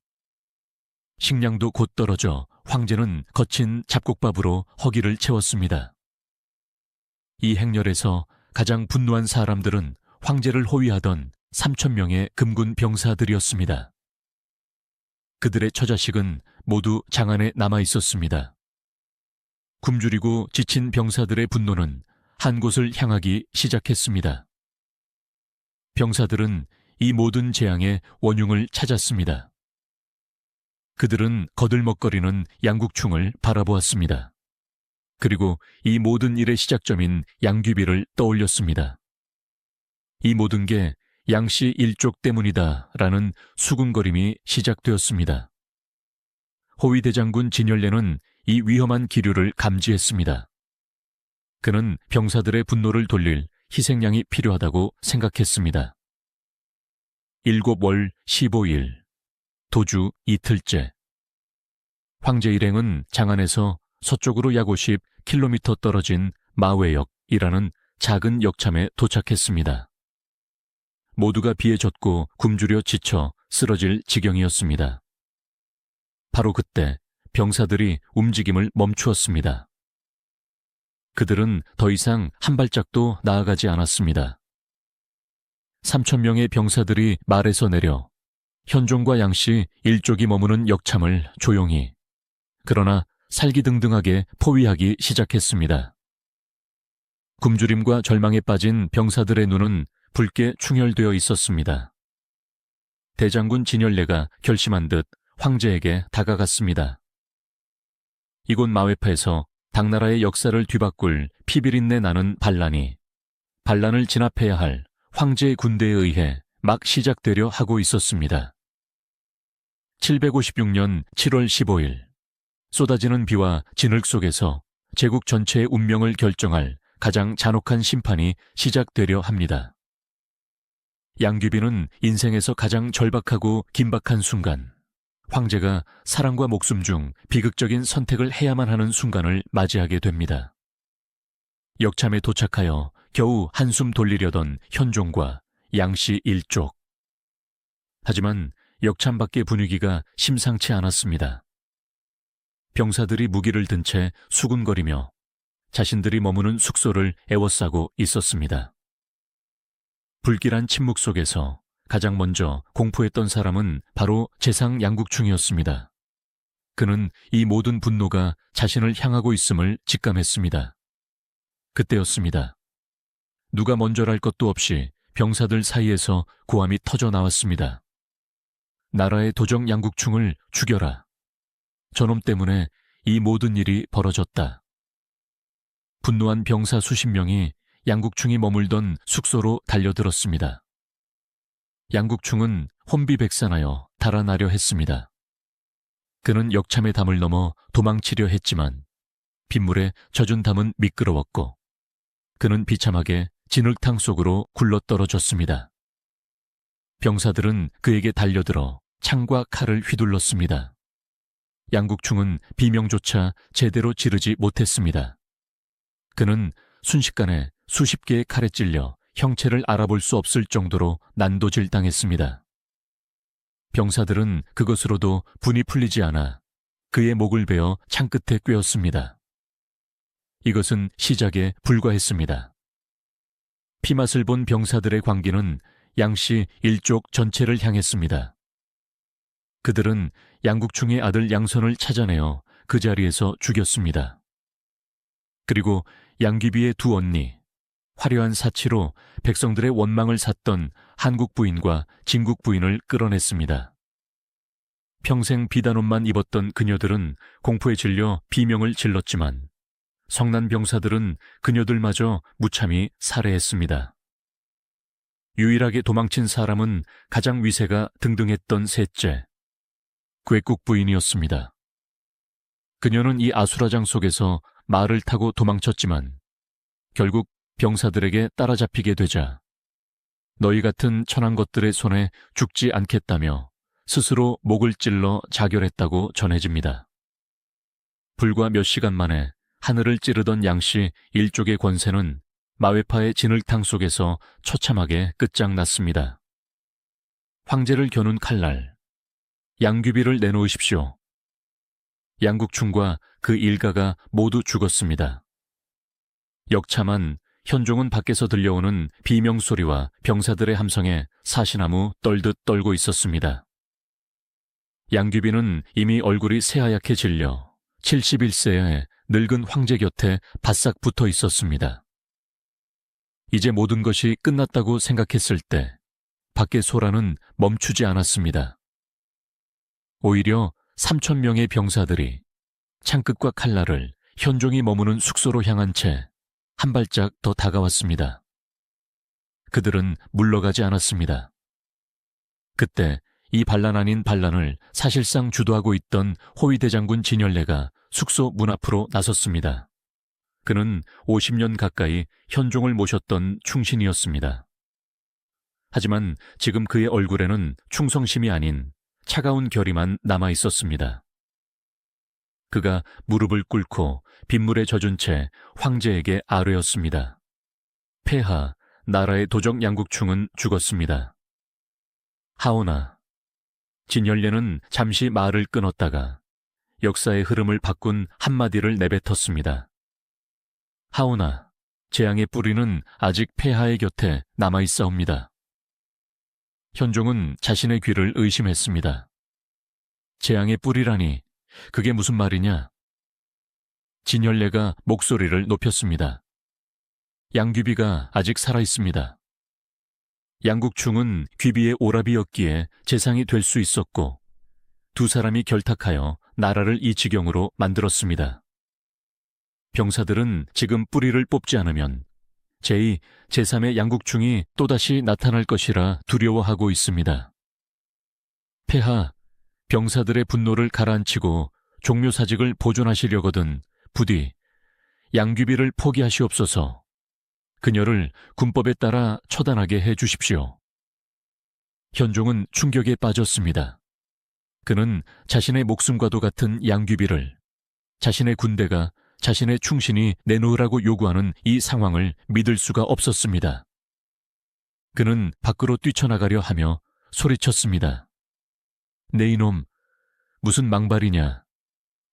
식량도 곧 떨어져 황제는 거친 잡곡밥으로 허기를 채웠습니다. 이 행렬에서 가장 분노한 사람들은 황제를 호위하던 3,000명의 금군 병사들이었습니다. 그들의 처자식은 모두 장안에 남아 있었습니다. 굶주리고 지친 병사들의 분노는 한 곳을 향하기 시작했습니다. 병사들은 이 모든 재앙의 원흉을 찾았습니다. 그들은 거들먹거리는 양국충을 바라보았습니다. 그리고 이 모든 일의 시작점인 양귀비를 떠올렸습니다. 이 모든 게 양씨 일족 때문이다라는 수군거림이 시작되었습니다. 호위대장군 진열래는 이 위험한 기류를 감지했습니다. 그는 병사들의 분노를 돌릴 희생양이 필요하다고 생각했습니다. 7월 15일, 도주 이틀째. 황제 일행은 장안에서 서쪽으로 약 50km 떨어진 마회역이라는 작은 역참에 도착했습니다. 모두가 비에 젖고 굶주려 지쳐 쓰러질 지경이었습니다. 바로 그때 병사들이 움직임을 멈추었습니다. 그들은 더 이상 한 발짝도 나아가지 않았습니다. 3,000명의 병사들이 말에서 내려 현종과 양씨 일족이 머무는 역참을 조용히, 그러나 살기등등하게 포위하기 시작했습니다. 굶주림과 절망에 빠진 병사들의 눈은 붉게 충혈되어 있었습니다. 대장군 진열래가 결심한 듯 황제에게 다가갔습니다. 이곳 마회파에서 당나라의 역사를 뒤바꿀 피비린내 나는 반란을 진압해야 할 황제의 군대에 의해 막 시작되려 하고 있었습니다. 756년 7월 15일, 쏟아지는 비와 진흙 속에서 제국 전체의 운명을 결정할 가장 잔혹한 심판이 시작되려 합니다. 양귀비는 인생에서 가장 절박하고 긴박한 순간, 황제가 사랑과 목숨 중 비극적인 선택을 해야만 하는 순간을 맞이하게 됩니다. 역참에 도착하여 겨우 한숨 돌리려던 현종과 양씨 일족. 하지만 역참 밖의 분위기가 심상치 않았습니다. 병사들이 무기를 든 채 수군거리며 자신들이 머무는 숙소를 에워싸고 있었습니다. 불길한 침묵 속에서 가장 먼저 공포했던 사람은 바로 재상 양국충이었습니다. 그는 이 모든 분노가 자신을 향하고 있음을 직감했습니다. 그때였습니다. 누가 먼저랄 것도 없이 병사들 사이에서 고함이 터져 나왔습니다. 나라의 도적 양국충을 죽여라. 저놈 때문에 이 모든 일이 벌어졌다. 분노한 병사 수십 명이 양국충이 머물던 숙소로 달려들었습니다. 양국충은 혼비백산하여 달아나려 했습니다. 그는 역참의 담을 넘어 도망치려 했지만 빗물에 젖은 담은 미끄러웠고 그는 비참하게 진흙탕 속으로 굴러떨어졌습니다. 병사들은 그에게 달려들어 창과 칼을 휘둘렀습니다. 양국충은 비명조차 제대로 지르지 못했습니다. 그는 순식간에 수십 개의 칼에 찔려 형체를 알아볼 수 없을 정도로 난도질당했습니다. 병사들은 그것으로도 분이 풀리지 않아 그의 목을 베어 창끝에 꿰었습니다. 이것은 시작에 불과했습니다. 피맛을 본 병사들의 광기는 양씨 일족 전체를 향했습니다. 그들은 양국충의 아들 양선을 찾아내어 그 자리에서 죽였습니다. 그리고 양귀비의 두 언니, 화려한 사치로 백성들의 원망을 샀던 한국 부인과 진국 부인을 끌어냈습니다. 평생 비단옷만 입었던 그녀들은 공포에 질려 비명을 질렀지만 성난 병사들은 그녀들마저 무참히 살해했습니다. 유일하게 도망친 사람은 가장 위세가 등등했던 셋째, 궤국 부인이었습니다. 그녀는 이 아수라장 속에서 말을 타고 도망쳤지만 결국 병사들에게 따라잡히게 되자 너희 같은 천한 것들의 손에 죽지 않겠다며 스스로 목을 찔러 자결했다고 전해집니다. 불과 몇 시간 만에 하늘을 찌르던 양씨 일족의 권세는 마회파의 진흙탕 속에서 처참하게 끝장났습니다. 황제를 겨눈 칼날, 양귀비를 내놓으십시오. 양국충과 그 일가가 모두 죽었습니다. 역차만 현종은 밖에서 들려오는 비명소리와 병사들의 함성에 사시나무 떨듯 떨고 있었습니다. 양귀비는 이미 얼굴이 새하얗게 질려 71세의 늙은 황제 곁에 바싹 붙어 있었습니다. 이제 모든 것이 끝났다고 생각했을 때 밖의 소란은 멈추지 않았습니다. 오히려 3,000명의 병사들이 창끝과 칼날을 현종이 머무는 숙소로 향한 채 한 발짝 더 다가왔습니다. 그들은 물러가지 않았습니다. 그때 이 반란 아닌 반란을 사실상 주도하고 있던 호위대장군 진열래가 숙소 문 앞으로 나섰습니다. 그는 50년 가까이 현종을 모셨던 충신이었습니다. 하지만 지금 그의 얼굴에는 충성심이 아닌 차가운 결의만 남아 있었습니다. 그가 무릎을 꿇고 빗물에 젖은 채 황제에게 아뢰었습니다. 폐하, 나라의 도적 양국충은 죽었습니다. 하오나, 진열래는 잠시 말을 끊었다가 역사의 흐름을 바꾼 한마디를 내뱉었습니다. 하오나, 재앙의 뿌리는 아직 폐하의 곁에 남아있사옵니다. 현종은 자신의 귀를 의심했습니다. 재앙의 뿌리라니, 그게 무슨 말이냐? 진열래가 목소리를 높였습니다. 양귀비가 아직 살아있습니다. 양국충은 귀비의 오라비였기에 재상이 될 수 있었고 두 사람이 결탁하여 나라를 이 지경으로 만들었습니다. 병사들은 지금 뿌리를 뽑지 않으면 제2, 제3의 양국충이 또다시 나타날 것이라 두려워하고 있습니다. 폐하, 병사들의 분노를 가라앉히고 종묘사직을 보존하시려거든 부디 양귀비를 포기하시옵소서. 그녀를 군법에 따라 처단하게 해 주십시오. 현종은 충격에 빠졌습니다. 그는 자신의 목숨과도 같은 양귀비를 자신의 군대가 자신의 충신이 내놓으라고 요구하는 이 상황을 믿을 수가 없었습니다. 그는 밖으로 뛰쳐나가려 하며 소리쳤습니다. 내 이놈, 무슨 망발이냐.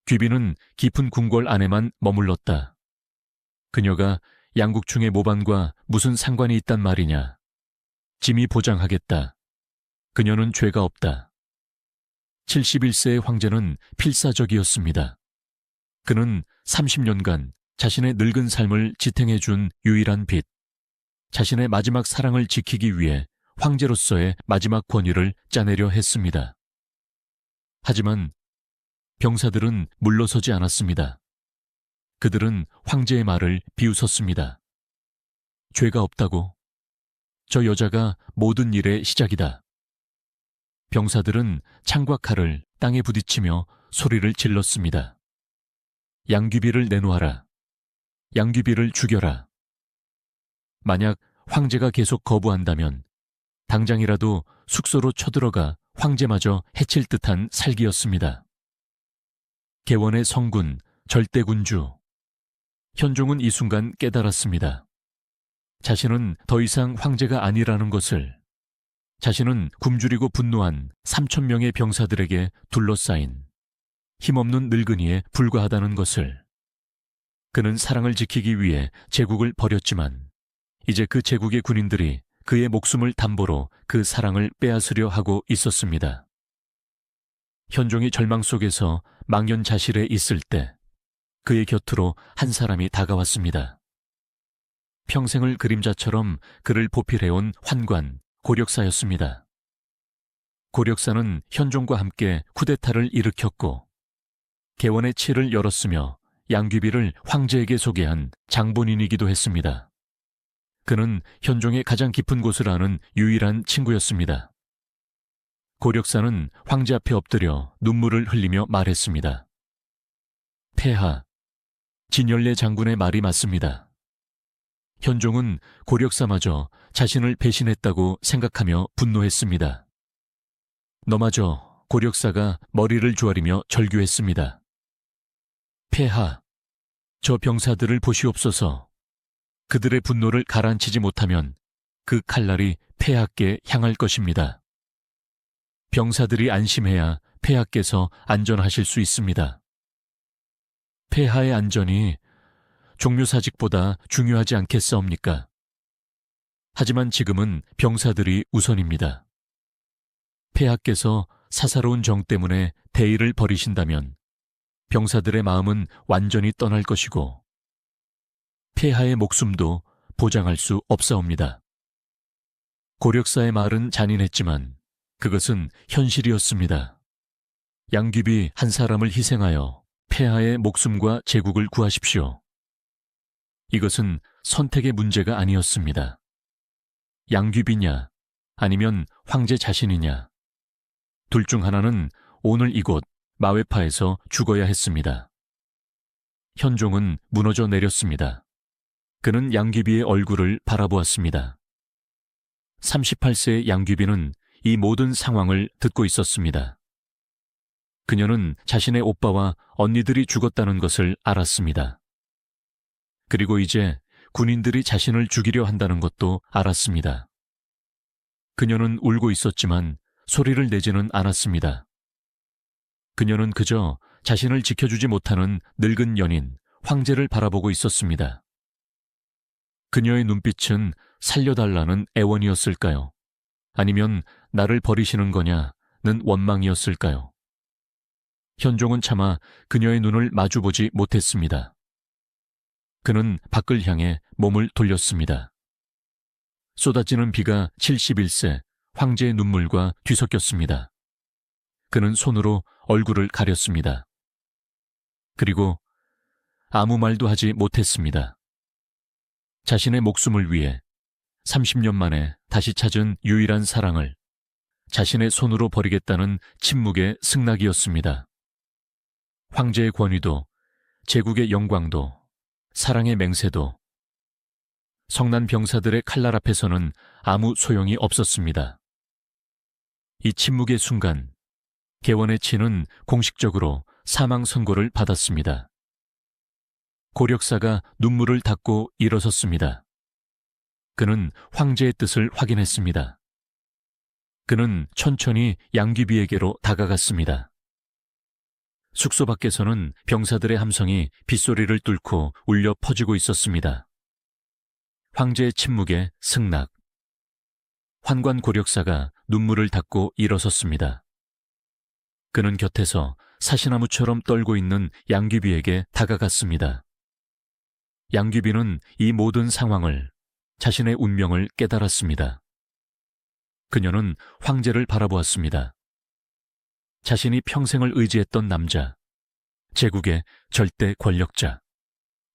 귀비는 깊은 궁궐 안에만 머물렀다. 그녀가 양국충의 모반과 무슨 상관이 있단 말이냐. 짐이 보장하겠다. 그녀는 죄가 없다. 71세의 황제는 필사적이었습니다. 그는 30년간 자신의 늙은 삶을 지탱해준 유일한 빛, 자신의 마지막 사랑을 지키기 위해 황제로서의 마지막 권위를 짜내려 했습니다. 하지만 병사들은 물러서지 않았습니다. 그들은 황제의 말을 비웃었습니다. 죄가 없다고? 저 여자가 모든 일의 시작이다. 병사들은 창과 칼을 땅에 부딪히며 소리를 질렀습니다. 양귀비를 내놓아라. 양귀비를 죽여라. 만약 황제가 계속 거부한다면 당장이라도 숙소로 쳐들어가 황제마저 해칠 듯한 살기였습니다. 개원의 성군, 절대군주. 현종은 이 순간 깨달았습니다. 자신은 더 이상 황제가 아니라는 것을, 자신은 굶주리고 분노한 3,000명의 병사들에게 둘러싸인 힘없는 늙은이에 불과하다는 것을. 그는 사랑을 지키기 위해 제국을 버렸지만 이제 그 제국의 군인들이 그의 목숨을 담보로 그 사랑을 빼앗으려 하고 있었습니다. 현종이 절망 속에서 망연자실해 있을 때 그의 곁으로 한 사람이 다가왔습니다. 평생을 그림자처럼 그를 보필해온 환관, 고력사였습니다. 고력사는 현종과 함께 쿠데타를 일으켰고 개원의 칠을 열었으며 양귀비를 황제에게 소개한 장본인이기도 했습니다. 그는 현종의 가장 깊은 곳을 아는 유일한 친구였습니다. 고력사는 황제 앞에 엎드려 눈물을 흘리며 말했습니다. 폐하, 진열래 장군의 말이 맞습니다. 현종은 고력사마저 자신을 배신했다고 생각하며 분노했습니다. 너마저 고력사가 머리를 조아리며 절규했습니다. 폐하, 저 병사들을 보시옵소서. 그들의 분노를 가라앉히지 못하면 그 칼날이 폐하께 향할 것입니다. 병사들이 안심해야 폐하께서 안전하실 수 있습니다. 폐하의 안전이 종묘사직보다 중요하지 않겠사옵니까? 하지만 지금은 병사들이 우선입니다. 폐하께서 사사로운 정 때문에 대의를 버리신다면 병사들의 마음은 완전히 떠날 것이고 폐하의 목숨도 보장할 수 없사옵니다. 고력사의 말은 잔인했지만 그것은 현실이었습니다. 양귀비 한 사람을 희생하여 폐하의 목숨과 제국을 구하십시오. 이것은 선택의 문제가 아니었습니다. 양귀비냐 아니면 황제 자신이냐, 둘 중 하나는 오늘 이곳 마외파에서 죽어야 했습니다. 현종은 무너져 내렸습니다. 그는 양귀비의 얼굴을 바라보았습니다. 38세의 양귀비는 이 모든 상황을 듣고 있었습니다. 그녀는 자신의 오빠와 언니들이 죽었다는 것을 알았습니다. 그리고 이제 군인들이 자신을 죽이려 한다는 것도 알았습니다. 그녀는 울고 있었지만 소리를 내지는 않았습니다. 그녀는 그저 자신을 지켜주지 못하는 늙은 연인, 황제를 바라보고 있었습니다. 그녀의 눈빛은 살려달라는 애원이었을까요? 아니면 나를 버리시는 거냐는 원망이었을까요? 현종은 차마 그녀의 눈을 마주보지 못했습니다. 그는 밖을 향해 몸을 돌렸습니다. 쏟아지는 비가 71세 황제의 눈물과 뒤섞였습니다. 그는 손으로 얼굴을 가렸습니다. 그리고 아무 말도 하지 못했습니다. 자신의 목숨을 위해 30년 만에 다시 찾은 유일한 사랑을 자신의 손으로 버리겠다는 침묵의 승낙이었습니다. 황제의 권위도, 제국의 영광도, 사랑의 맹세도, 성난 병사들의 칼날 앞에서는 아무 소용이 없었습니다. 이 침묵의 순간, 개원의 치는 공식적으로 사망 선고를 받았습니다. 고력사가 눈물을 닦고 일어섰습니다. 그는 황제의 뜻을 확인했습니다. 그는 천천히 양귀비에게로 다가갔습니다. 숙소 밖에서는 병사들의 함성이 빗소리를 뚫고 울려 퍼지고 있었습니다. 황제의 침묵에 승낙. 환관 고력사가 눈물을 닦고 일어섰습니다. 그는 곁에서 사시나무처럼 떨고 있는 양귀비에게 다가갔습니다. 양귀비는 이 모든 상황을, 자신의 운명을 깨달았습니다. 그녀는 황제를 바라보았습니다. 자신이 평생을 의지했던 남자, 제국의 절대 권력자.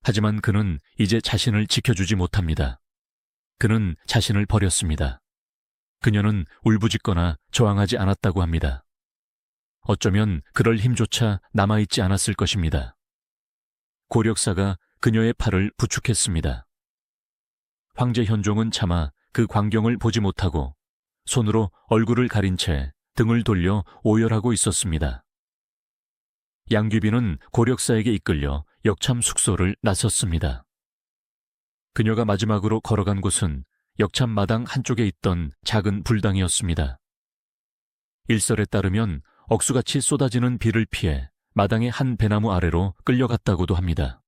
하지만 그는 이제 자신을 지켜주지 못합니다. 그는 자신을 버렸습니다. 그녀는 울부짖거나 저항하지 않았다고 합니다. 어쩌면 그럴 힘조차 남아있지 않았을 것입니다. 고력사가 그녀의 팔을 부축했습니다. 황제 현종은 차마 그 광경을 보지 못하고 손으로 얼굴을 가린 채 등을 돌려 오열하고 있었습니다. 양귀비는 고력사에게 이끌려 역참 숙소를 나섰습니다. 그녀가 마지막으로 걸어간 곳은 역참 마당 한쪽에 있던 작은 불당이었습니다. 일설에 따르면 억수같이 쏟아지는 비를 피해 마당의 한 배나무 아래로 끌려갔다고도 합니다.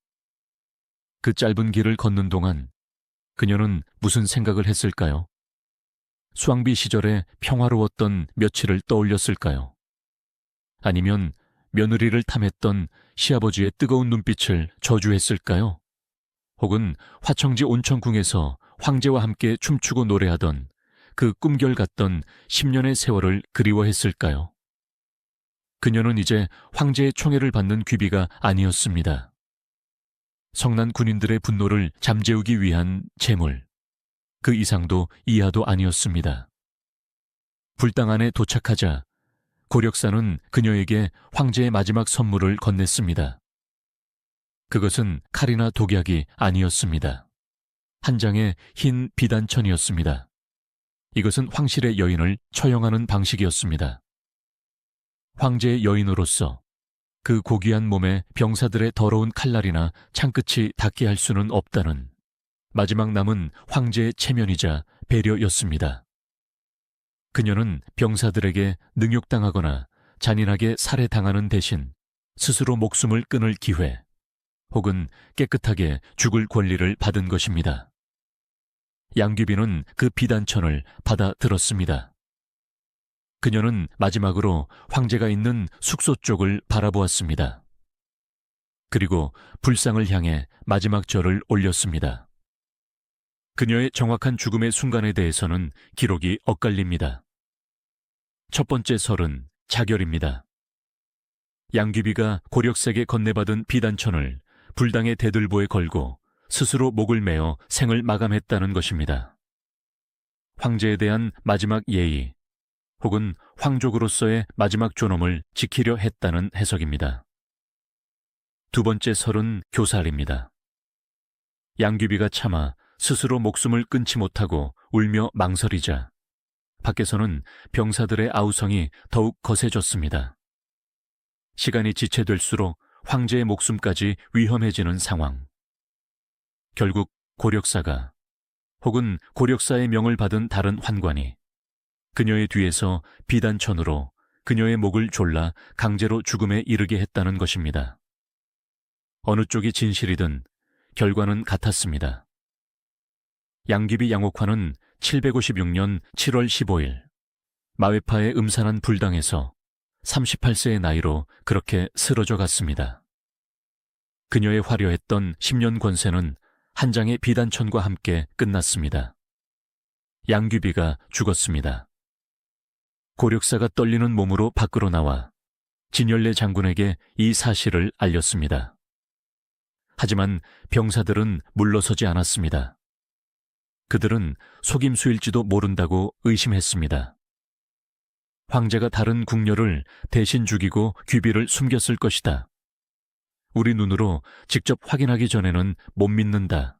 그 짧은 길을 걷는 동안 그녀는 무슨 생각을 했을까요? 수왕비 시절에 평화로웠던 며칠을 떠올렸을까요? 아니면 며느리를 탐했던 시아버지의 뜨거운 눈빛을 저주했을까요? 혹은 화청지 온천궁에서 황제와 함께 춤추고 노래하던 그 꿈결 같던 10년의 세월을 그리워했을까요? 그녀는 이제 황제의 총애를 받는 귀비가 아니었습니다. 성난 군인들의 분노를 잠재우기 위한 재물, 그 이상도 이하도 아니었습니다. 불당 안에 도착하자 고력사는 그녀에게 황제의 마지막 선물을 건넸습니다. 그것은 칼이나 독약이 아니었습니다. 한 장의 흰 비단천이었습니다. 이것은 황실의 여인을 처형하는 방식이었습니다. 황제의 여인으로서 그 고귀한 몸에 병사들의 더러운 칼날이나 창끝이 닿게 할 수는 없다는 마지막 남은 황제의 체면이자 배려였습니다. 그녀는 병사들에게 능욕당하거나 잔인하게 살해당하는 대신 스스로 목숨을 끊을 기회, 혹은 깨끗하게 죽을 권리를 받은 것입니다. 양귀비는 그 비단천을 받아들었습니다. 그녀는 마지막으로 황제가 있는 숙소 쪽을 바라보았습니다. 그리고 불상을 향해 마지막 절을 올렸습니다. 그녀의 정확한 죽음의 순간에 대해서는 기록이 엇갈립니다. 첫 번째 설은 자결입니다. 양귀비가 고력색에 건네받은 비단천을 불당의 대들보에 걸고 스스로 목을 메어 생을 마감했다는 것입니다. 황제에 대한 마지막 예의, 혹은 황족으로서의 마지막 존엄을 지키려 했다는 해석입니다. 두 번째 설은 교살입니다. 양귀비가 차마 스스로 목숨을 끊지 못하고 울며 망설이자 밖에서는 병사들의 아우성이 더욱 거세졌습니다. 시간이 지체될수록 황제의 목숨까지 위험해지는 상황. 결국 고력사가 혹은 고력사의 명을 받은 다른 환관이 그녀의 뒤에서 비단천으로 그녀의 목을 졸라 강제로 죽음에 이르게 했다는 것입니다. 어느 쪽이 진실이든 결과는 같았습니다. 양귀비 양옥환은 756년 7월 15일 마웨파의 음산한 불당에서 38세의 나이로 그렇게 쓰러져 갔습니다. 그녀의 화려했던 10년 권세는 한 장의 비단천과 함께 끝났습니다. 양귀비가 죽었습니다. 고력사가 떨리는 몸으로 밖으로 나와 진열래 장군에게 이 사실을 알렸습니다. 하지만 병사들은 물러서지 않았습니다. 그들은 속임수일지도 모른다고 의심했습니다. 황제가 다른 궁녀를 대신 죽이고 귀비를 숨겼을 것이다. 우리 눈으로 직접 확인하기 전에는 못 믿는다.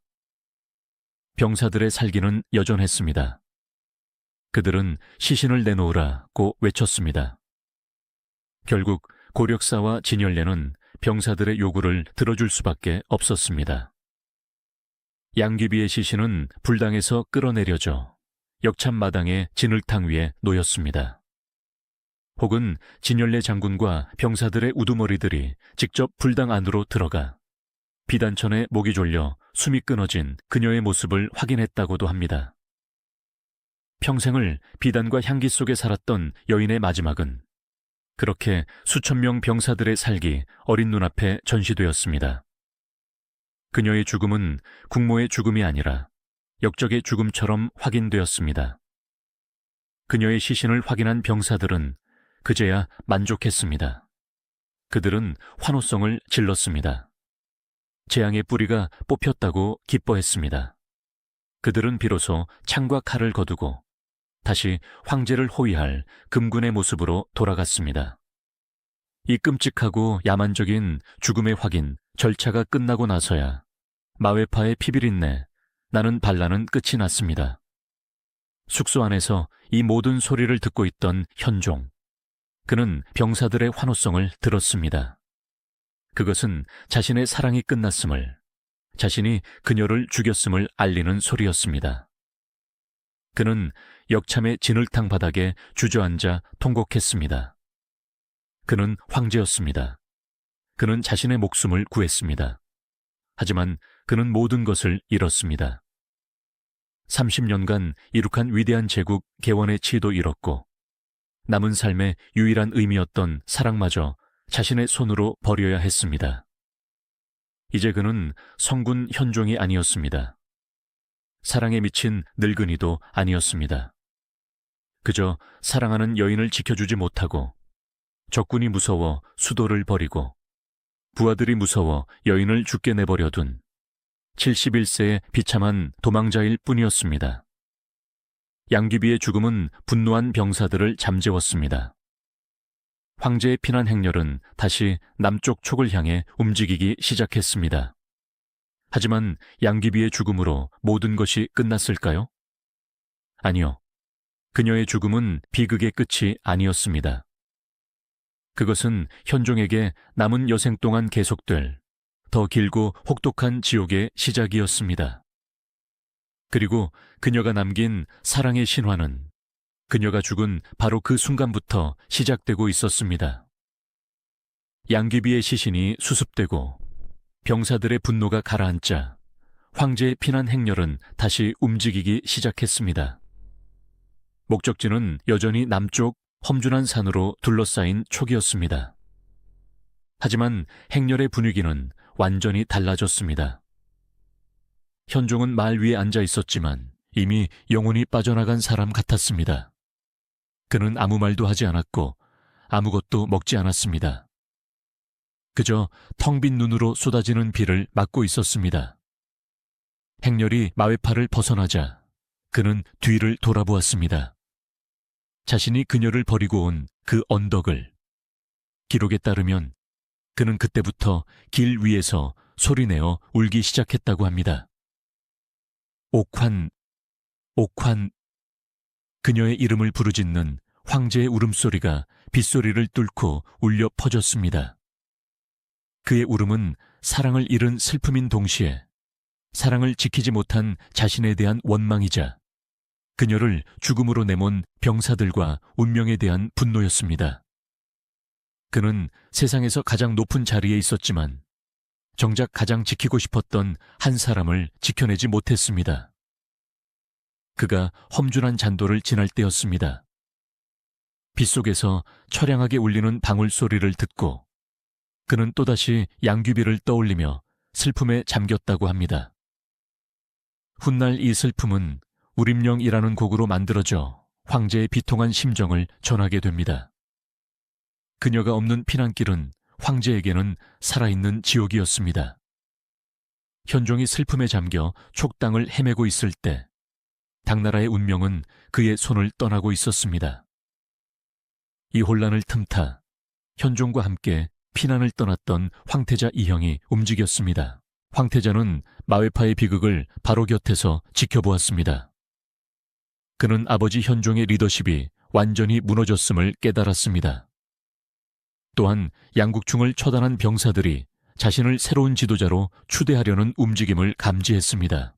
병사들의 살기는 여전했습니다. 그들은 시신을 내놓으라고 외쳤습니다. 결국 고력사와 진열래는 병사들의 요구를 들어줄 수밖에 없었습니다. 양귀비의 시신은 불당에서 끌어내려져 역참마당의 진흙탕 위에 놓였습니다. 혹은 진열래 장군과 병사들의 우두머리들이 직접 불당 안으로 들어가 비단천에 목이 졸려 숨이 끊어진 그녀의 모습을 확인했다고도 합니다. 평생을 비단과 향기 속에 살았던 여인의 마지막은 그렇게 수천 명 병사들의 살기 어린 눈앞에 전시되었습니다. 그녀의 죽음은 국모의 죽음이 아니라 역적의 죽음처럼 확인되었습니다. 그녀의 시신을 확인한 병사들은 그제야 만족했습니다. 그들은 환호성을 질렀습니다. 재앙의 뿌리가 뽑혔다고 기뻐했습니다. 그들은 비로소 창과 칼을 거두고 다시 황제를 호위할 금군의 모습으로 돌아갔습니다. 이 끔찍하고 야만적인 죽음의 확인, 절차가 끝나고 나서야 마웨파의 피비린내, 나는 반란은 끝이 났습니다. 숙소 안에서 이 모든 소리를 듣고 있던 현종. 그는 병사들의 환호성을 들었습니다. 그것은 자신의 사랑이 끝났음을, 자신이 그녀를 죽였음을 알리는 소리였습니다. 그는 역참의 진흙탕 바닥에 주저앉아 통곡했습니다. 그는 황제였습니다. 그는 자신의 목숨을 구했습니다. 하지만 그는 모든 것을 잃었습니다. 30년간 이룩한 위대한 제국 개원의 치도 잃었고 남은 삶의 유일한 의미였던 사랑마저 자신의 손으로 버려야 했습니다. 이제 그는 성군 현종이 아니었습니다. 사랑에 미친 늙은이도 아니었습니다. 그저 사랑하는 여인을 지켜주지 못하고 적군이 무서워 수도를 버리고 부하들이 무서워 여인을 죽게 내버려둔 71세의 비참한 도망자일 뿐이었습니다. 양귀비의 죽음은 분노한 병사들을 잠재웠습니다. 황제의 피난 행렬은 다시 남쪽 촉을 향해 움직이기 시작했습니다. 하지만 양귀비의 죽음으로 모든 것이 끝났을까요? 아니요. 그녀의 죽음은 비극의 끝이 아니었습니다. 그것은 현종에게 남은 여생 동안 계속될 더 길고 혹독한 지옥의 시작이었습니다. 그리고 그녀가 남긴 사랑의 신화는 그녀가 죽은 바로 그 순간부터 시작되고 있었습니다. 양귀비의 시신이 수습되고 병사들의 분노가 가라앉자 황제의 피난 행렬은 다시 움직이기 시작했습니다. 목적지는 여전히 남쪽 험준한 산으로 둘러싸인 촉이었습니다. 하지만 행렬의 분위기는 완전히 달라졌습니다. 현종은 말 위에 앉아 있었지만 이미 영혼이 빠져나간 사람 같았습니다. 그는 아무 말도 하지 않았고 아무것도 먹지 않았습니다. 그저 텅 빈 눈으로 쏟아지는 비를 맞고 있었습니다. 행렬이 마외파를 벗어나자 그는 뒤를 돌아보았습니다. 자신이 그녀를 버리고 온 그 언덕을. 기록에 따르면 그는 그때부터 길 위에서 소리내어 울기 시작했다고 합니다. 옥환, 옥환. 그녀의 이름을 부르짖는 황제의 울음소리가 빗소리를 뚫고 울려 퍼졌습니다. 그의 울음은 사랑을 잃은 슬픔인 동시에 사랑을 지키지 못한 자신에 대한 원망이자 그녀를 죽음으로 내몬 병사들과 운명에 대한 분노였습니다. 그는 세상에서 가장 높은 자리에 있었지만 정작 가장 지키고 싶었던 한 사람을 지켜내지 못했습니다. 그가 험준한 잔도를 지날 때였습니다. 빗속에서 처량하게 울리는 방울 소리를 듣고 그는 또다시 양귀비를 떠올리며 슬픔에 잠겼다고 합니다. 훗날 이 슬픔은 우림령이라는 곡으로 만들어져 황제의 비통한 심정을 전하게 됩니다. 그녀가 없는 피난길은 황제에게는 살아있는 지옥이었습니다. 현종이 슬픔에 잠겨 촉당을 헤매고 있을 때 당나라의 운명은 그의 손을 떠나고 있었습니다. 이 혼란을 틈타 현종과 함께 피난을 떠났던 황태자 이형이 움직였습니다. 황태자는 마외파의 비극을 바로 곁에서 지켜보았습니다. 그는 아버지 현종의 리더십이 완전히 무너졌음을 깨달았습니다. 또한 양국충을 처단한 병사들이 자신을 새로운 지도자로 추대하려는 움직임을 감지했습니다.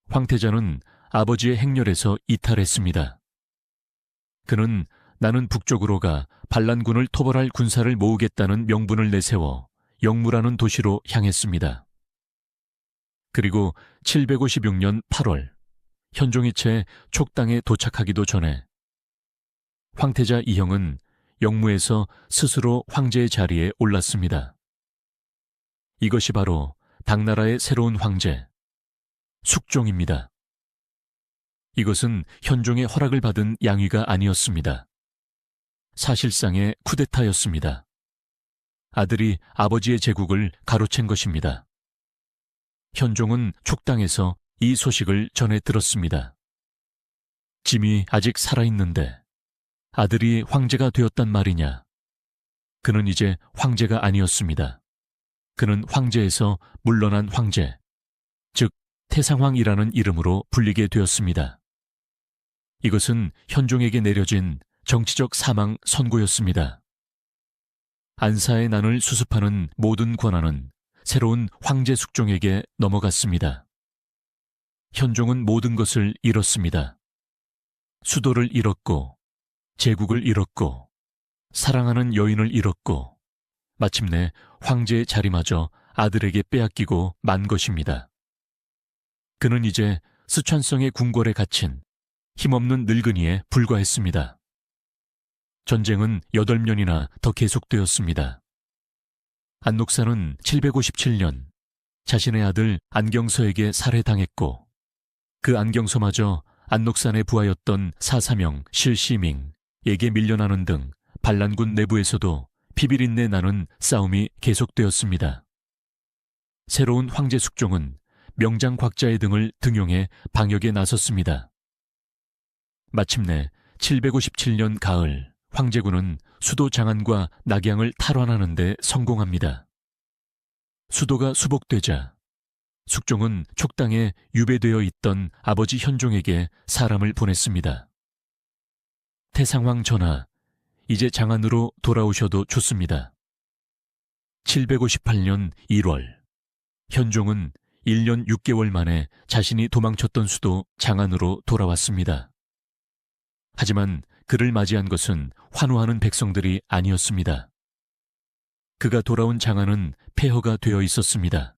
황태자는 아버지의 행렬에서 이탈했습니다. 그는 나는 북쪽으로 가 반란군을 토벌할 군사를 모으겠다는 명분을 내세워 영무라는 도시로 향했습니다. 그리고 756년 8월 현종이 채 촉당에 도착하기도 전에 황태자 이형은 영무에서 스스로 황제의 자리에 올랐습니다. 이것이 바로 당나라의 새로운 황제, 숙종입니다. 이것은 현종의 허락을 받은 양위가 아니었습니다. 사실상의 쿠데타였습니다. 아들이 아버지의 제국을 가로챈 것입니다. 현종은 촉당에서 이 소식을 전해 들었습니다. 짐이 아직 살아있는데 아들이 황제가 되었단 말이냐. 그는 이제 황제가 아니었습니다. 그는 황제에서 물러난 황제, 즉 태상황이라는 이름으로 불리게 되었습니다. 이것은 현종에게 내려진 정치적 사망 선고였습니다. 안사의 난을 수습하는 모든 권한은 새로운 황제 숙종에게 넘어갔습니다. 현종은 모든 것을 잃었습니다. 수도를 잃었고, 제국을 잃었고, 사랑하는 여인을 잃었고, 마침내 황제의 자리마저 아들에게 빼앗기고 만 것입니다. 그는 이제 스촨성의 궁궐에 갇힌 힘없는 늙은이에 불과했습니다. 전쟁은 8년이나 더 계속되었습니다. 안녹사는 757년 자신의 아들 안경서에게 살해당했고 그 안경서마저 안녹산의 부하였던 사사명 실시밍에게 밀려나는 등 반란군 내부에서도 피비린내 나는 싸움이 계속되었습니다. 새로운 황제 숙종은 명장 곽자의 등을 등용해 방역에 나섰습니다. 마침내 757년 가을 황제군은 수도 장안과 낙양을 탈환하는 데 성공합니다. 수도가 수복되자 숙종은 촉당에 유배되어 있던 아버지 현종에게 사람을 보냈습니다. 태상황 전하, 이제 장안으로 돌아오셔도 좋습니다. 758년 1월 현종은 1년 6개월 만에 자신이 도망쳤던 수도 장안으로 돌아왔습니다. 하지만 그를 맞이한 것은 환호하는 백성들이 아니었습니다. 그가 돌아온 장안은 폐허가 되어 있었습니다.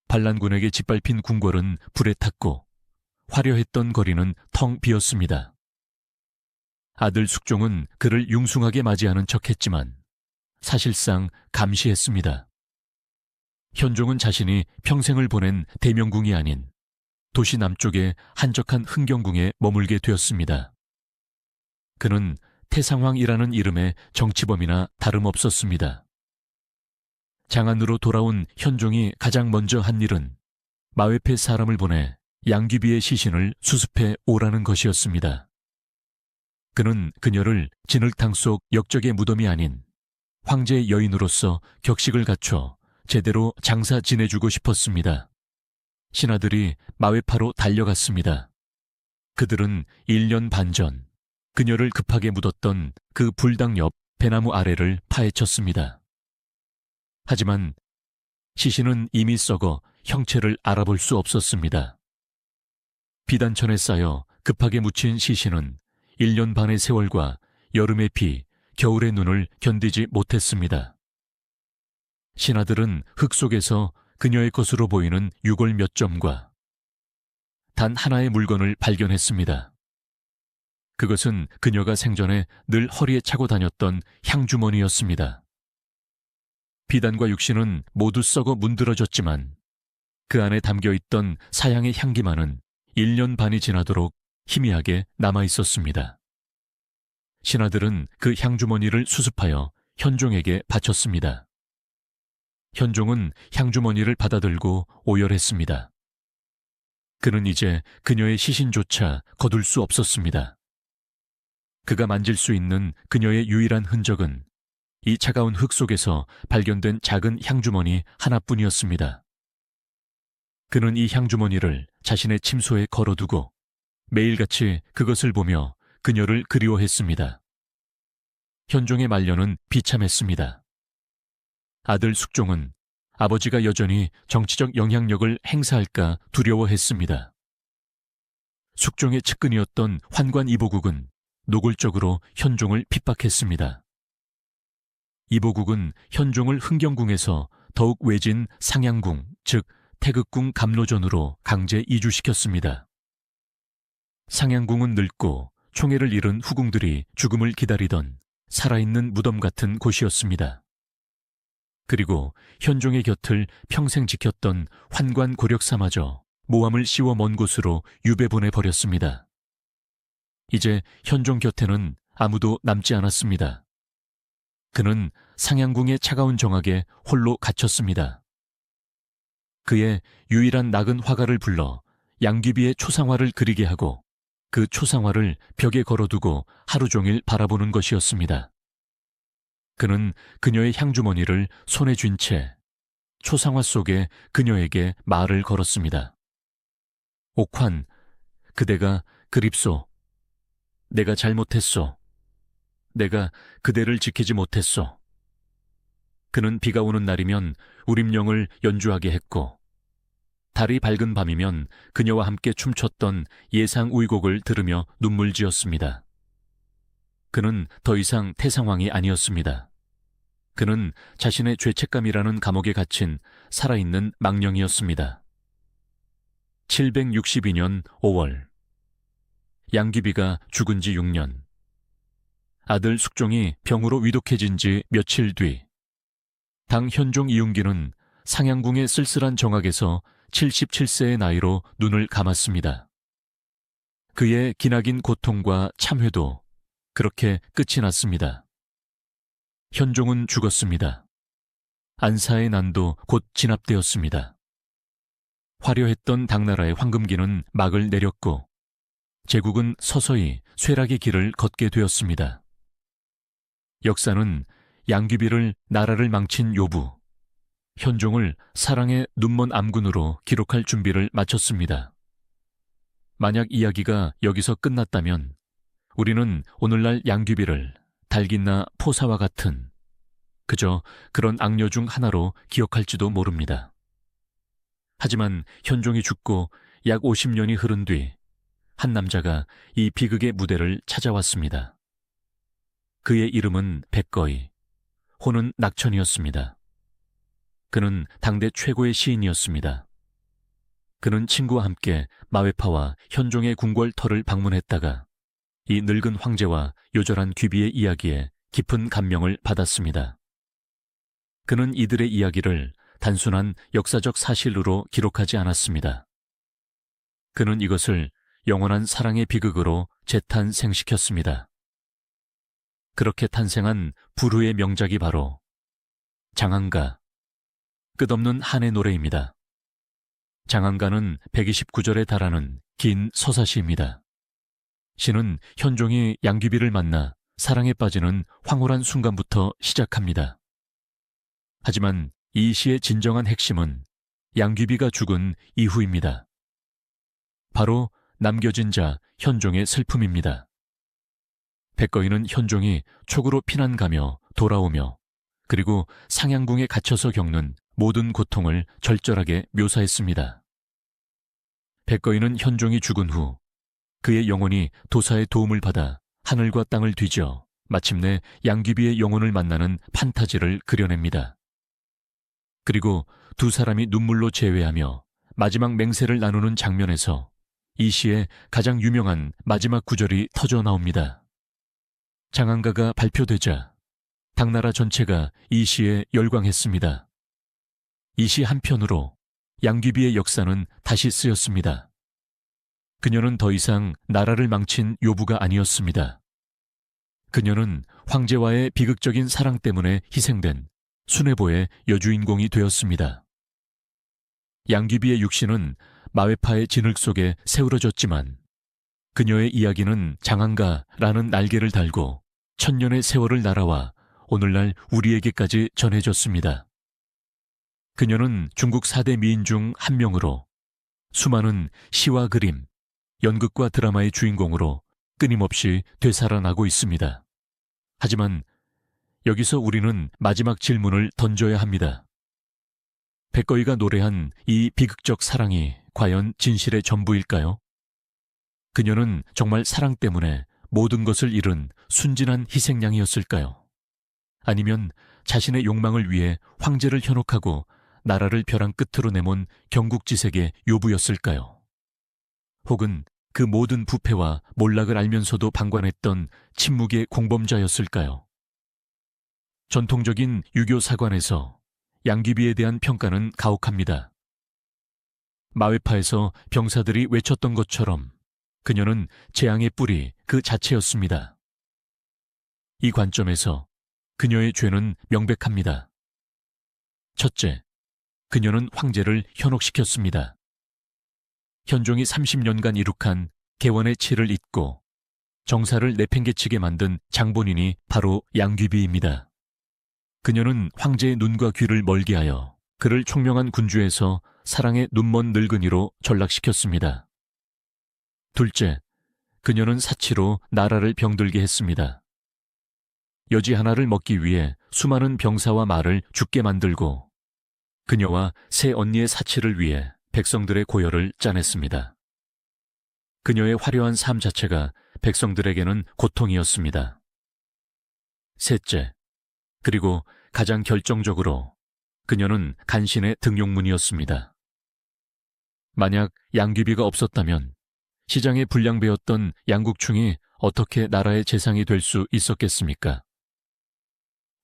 반란군에게 짓밟힌 궁궐은 불에 탔고 화려했던 거리는 텅 비었습니다. 아들 숙종은 그를 융숭하게 맞이하는 척했지만 사실상 감시했습니다. 현종은 자신이 평생을 보낸 대명궁이 아닌 도시 남쪽의 한적한 흥경궁에 머물게 되었습니다. 그는 태상황이라는 이름의 정치범이나 다름없었습니다. 장안으로 돌아온 현종이 가장 먼저 한 일은 마회패 사람을 보내 양귀비의 시신을 수습해 오라는 것이었습니다. 그는 그녀를 진흙탕 속 역적의 무덤이 아닌 황제의 여인으로서 격식을 갖춰 제대로 장사 지내주고 싶었습니다. 신하들이 마회파로 달려갔습니다. 그들은 1년 반 전 그녀를 급하게 묻었던 그 불당 옆 배나무 아래를 파헤쳤습니다. 하지만 시신은 이미 썩어 형체를 알아볼 수 없었습니다. 비단천에 쌓여 급하게 묻힌 시신은 1년 반의 세월과 여름의 비, 겨울의 눈을 견디지 못했습니다. 신하들은 흙 속에서 그녀의 것으로 보이는 유골 몇 점과 단 하나의 물건을 발견했습니다. 그것은 그녀가 생전에 늘 허리에 차고 다녔던 향주머니였습니다. 비단과 육신은 모두 썩어 문드러졌지만 그 안에 담겨있던 사양의 향기만은 1년 반이 지나도록 희미하게 남아있었습니다. 신하들은 그 향주머니를 수습하여 현종에게 바쳤습니다. 현종은 향주머니를 받아들고 오열했습니다. 그는 이제 그녀의 시신조차 거둘 수 없었습니다. 그가 만질 수 있는 그녀의 유일한 흔적은 이 차가운 흙 속에서 발견된 작은 향주머니 하나뿐이었습니다. 그는 이 향주머니를 자신의 침소에 걸어두고 매일같이 그것을 보며 그녀를 그리워했습니다. 현종의 말년은 비참했습니다. 아들 숙종은 아버지가 여전히 정치적 영향력을 행사할까 두려워했습니다. 숙종의 측근이었던 환관 이보국은 노골적으로 현종을 핍박했습니다. 이보국은 현종을 흥경궁에서 더욱 외진 상양궁, 즉 태극궁 감로전으로 강제 이주시켰습니다. 상양궁은 늙고 총애를 잃은 후궁들이 죽음을 기다리던 살아있는 무덤 같은 곳이었습니다. 그리고 현종의 곁을 평생 지켰던 환관 고력사마저 모함을 씌워 먼 곳으로 유배 보내버렸습니다. 이제 현종 곁에는 아무도 남지 않았습니다. 그는 상양궁의 차가운 정악에 홀로 갇혔습니다. 그의 유일한 낙은 화가를 불러 양귀비의 초상화를 그리게 하고 그 초상화를 벽에 걸어두고 하루 종일 바라보는 것이었습니다. 그는 그녀의 향주머니를 손에 쥔 채 초상화 속에 그녀에게 말을 걸었습니다. 옥환, 그대가 그립소. 내가 잘못했소. 내가 그대를 지키지 못했소. 그는 비가 오는 날이면 우림령을 연주하게 했고 달이 밝은 밤이면 그녀와 함께 춤췄던 예상 우이곡을 들으며 눈물 지었습니다. 그는 더 이상 태상황이 아니었습니다. 그는 자신의 죄책감이라는 감옥에 갇힌 살아있는 망령이었습니다. 762년 5월 양귀비가 죽은 지 6년. 아들 숙종이 병으로 위독해진 지 며칠 뒤 당 현종 이윤기는 상양궁의 쓸쓸한 정악에서 77세의 나이로 눈을 감았습니다. 그의 기나긴 고통과 참회도 그렇게 끝이 났습니다. 현종은 죽었습니다. 안사의 난도 곧 진압되었습니다. 화려했던 당나라의 황금기는 막을 내렸고 제국은 서서히 쇠락의 길을 걷게 되었습니다. 역사는 양귀비를 나라를 망친 요부, 현종을 사랑의 눈먼 암군으로 기록할 준비를 마쳤습니다. 만약 이야기가 여기서 끝났다면 우리는 오늘날 양귀비를 달기나 포사와 같은 그저 그런 악녀 중 하나로 기억할지도 모릅니다. 하지만 현종이 죽고 약 50년이 흐른 뒤 한 남자가 이 비극의 무대를 찾아왔습니다. 그의 이름은 백거이, 호는 낙천이었습니다. 그는 당대 최고의 시인이었습니다. 그는 친구와 함께 마웨파와 현종의 궁궐터를 방문했다가 이 늙은 황제와 요절한 귀비의 이야기에 깊은 감명을 받았습니다. 그는 이들의 이야기를 단순한 역사적 사실로 기록하지 않았습니다. 그는 이것을 영원한 사랑의 비극으로 재탄생시켰습니다. 그렇게 탄생한 불후의 명작이 바로 장안가, 끝없는 한의 노래입니다. 장안가는 129절에 달하는 긴 서사시입니다. 시는 현종이 양귀비를 만나 사랑에 빠지는 황홀한 순간부터 시작합니다. 하지만 이 시의 진정한 핵심은 양귀비가 죽은 이후입니다. 바로 남겨진 자 현종의 슬픔입니다. 백거이는 현종이 촉으로 피난가며 돌아오며 그리고 상양궁에 갇혀서 겪는 모든 고통을 절절하게 묘사했습니다. 백거이는 현종이 죽은 후 그의 영혼이 도사의 도움을 받아 하늘과 땅을 뒤져 마침내 양귀비의 영혼을 만나는 판타지를 그려냅니다. 그리고 두 사람이 눈물로 재회하며 마지막 맹세를 나누는 장면에서 이 시의 가장 유명한 마지막 구절이 터져 나옵니다. 장안가가 발표되자 당나라 전체가 이 시에 열광했습니다. 이 시 한편으로 양귀비의 역사는 다시 쓰였습니다. 그녀는 더 이상 나라를 망친 요부가 아니었습니다. 그녀는 황제와의 비극적인 사랑 때문에 희생된 순애보의 여주인공이 되었습니다. 양귀비의 육신은 마웨파의 진흙 속에 세우러졌지만 그녀의 이야기는 장안가라는 날개를 달고 천년의 세월을 날아와 오늘날 우리에게까지 전해졌습니다. 그녀는 중국 4대 미인 중 한 명으로 수많은 시와 그림, 연극과 드라마의 주인공으로 끊임없이 되살아나고 있습니다. 하지만 여기서 우리는 마지막 질문을 던져야 합니다. 백거이가 노래한 이 비극적 사랑이 과연 진실의 전부일까요? 그녀는 정말 사랑 때문에 모든 것을 잃은 순진한 희생양이었을까요? 아니면 자신의 욕망을 위해 황제를 현혹하고 나라를 벼랑 끝으로 내몬 경국지색의 요부였을까요? 혹은 그 모든 부패와 몰락을 알면서도 방관했던 침묵의 공범자였을까요? 전통적인 유교 사관에서 양귀비에 대한 평가는 가혹합니다. 마웨파에서 병사들이 외쳤던 것처럼 그녀는 재앙의 뿌리 그 자체였습니다. 이 관점에서 그녀의 죄는 명백합니다. 첫째, 그녀는 황제를 현혹시켰습니다. 현종이 30년간 이룩한 개원의 치를 잇고 정사를 내팽개치게 만든 장본인이 바로 양귀비입니다. 그녀는 황제의 눈과 귀를 멀게 하여 그를 총명한 군주에서 사랑의 눈먼 늙은이로 전락시켰습니다. 둘째, 그녀는 사치로 나라를 병들게 했습니다. 여지 하나를 먹기 위해 수많은 병사와 말을 죽게 만들고 그녀와 세 언니의 사치를 위해 백성들의 고열을 짜냈습니다. 그녀의 화려한 삶 자체가 백성들에게는 고통이었습니다. 셋째, 그리고 가장 결정적으로 그녀는 간신의 등용문이었습니다. 만약 양귀비가 없었다면 시장의 불량배였던 양국충이 어떻게 나라의 재상이 될 수 있었겠습니까?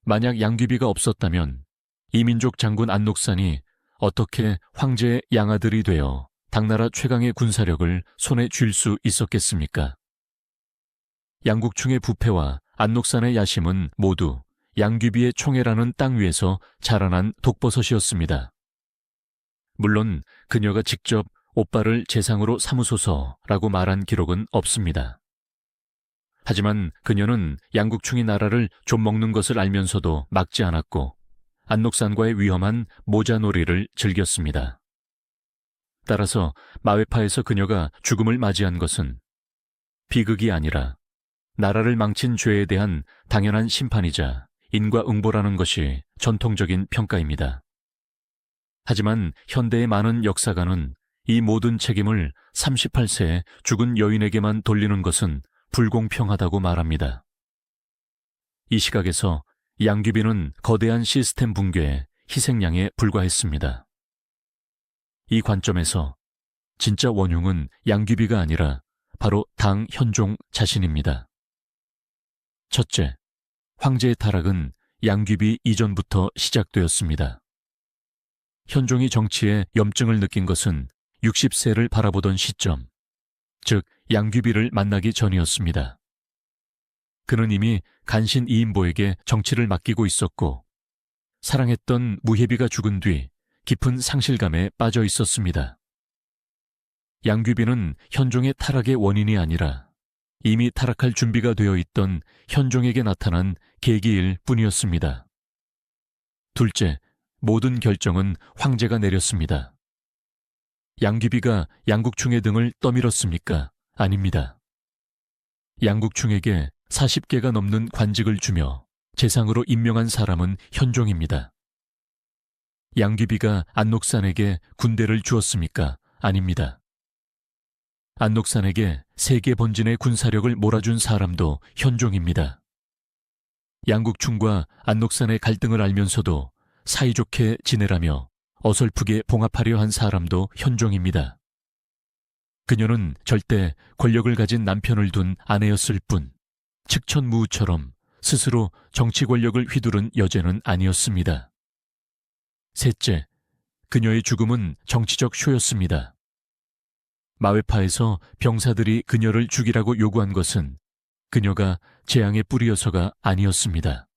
만약 양귀비가 없었다면 이민족 장군 안녹산이 어떻게 황제의 양아들이 되어 당나라 최강의 군사력을 손에 쥘 수 있었겠습니까? 양국충의 부패와 안녹산의 야심은 모두 양귀비의 총애라는 땅 위에서 자라난 독버섯이었습니다. 물론 그녀가 직접 오빠를 재상으로 삼으소서라고 말한 기록은 없습니다. 하지만 그녀는 양국충이 나라를 좀먹는 것을 알면서도 막지 않았고 안녹산과의 위험한 모자놀이를 즐겼습니다. 따라서 마웨파에서 그녀가 죽음을 맞이한 것은 비극이 아니라 나라를 망친 죄에 대한 당연한 심판이자 인과응보라는 것이 전통적인 평가입니다. 하지만 현대의 많은 역사가는 이 모든 책임을 38세에 죽은 여인에게만 돌리는 것은 불공평하다고 말합니다. 이 시각에서 양귀비는 거대한 시스템 붕괴의 희생양에 불과했습니다. 이 관점에서 진짜 원흉은 양귀비가 아니라 바로 당 현종 자신입니다. 첫째, 황제의 타락은 양귀비 이전부터 시작되었습니다. 현종이 정치에 염증을 느낀 것은 60세를 바라보던 시점, 즉 양귀비를 만나기 전이었습니다. 그는 이미 간신 이인보에게 정치를 맡기고 있었고 사랑했던 무혜비가 죽은 뒤 깊은 상실감에 빠져 있었습니다. 양귀비는 현종의 타락의 원인이 아니라 이미 타락할 준비가 되어 있던 현종에게 나타난 계기일 뿐이었습니다. 둘째, 모든 결정은 황제가 내렸습니다. 양귀비가 양국충의 등을 떠밀었습니까? 아닙니다. 양국충에게 40개가 넘는 관직을 주며 재상으로 임명한 사람은 현종입니다. 양귀비가 안록산에게 군대를 주었습니까? 아닙니다. 안록산에게 세계 번진의 군사력을 몰아준 사람도 현종입니다. 양국충과 안록산의 갈등을 알면서도 사이좋게 지내라며 어설프게 봉합하려 한 사람도 현종입니다. 그녀는 절대 권력을 가진 남편을 둔 아내였을 뿐 측천무우처럼 스스로 정치 권력을 휘두른 여제는 아니었습니다. 셋째, 그녀의 죽음은 정치적 쇼였습니다. 마외파에서 병사들이 그녀를 죽이라고 요구한 것은 그녀가 재앙의 뿌리여서가 아니었습니다.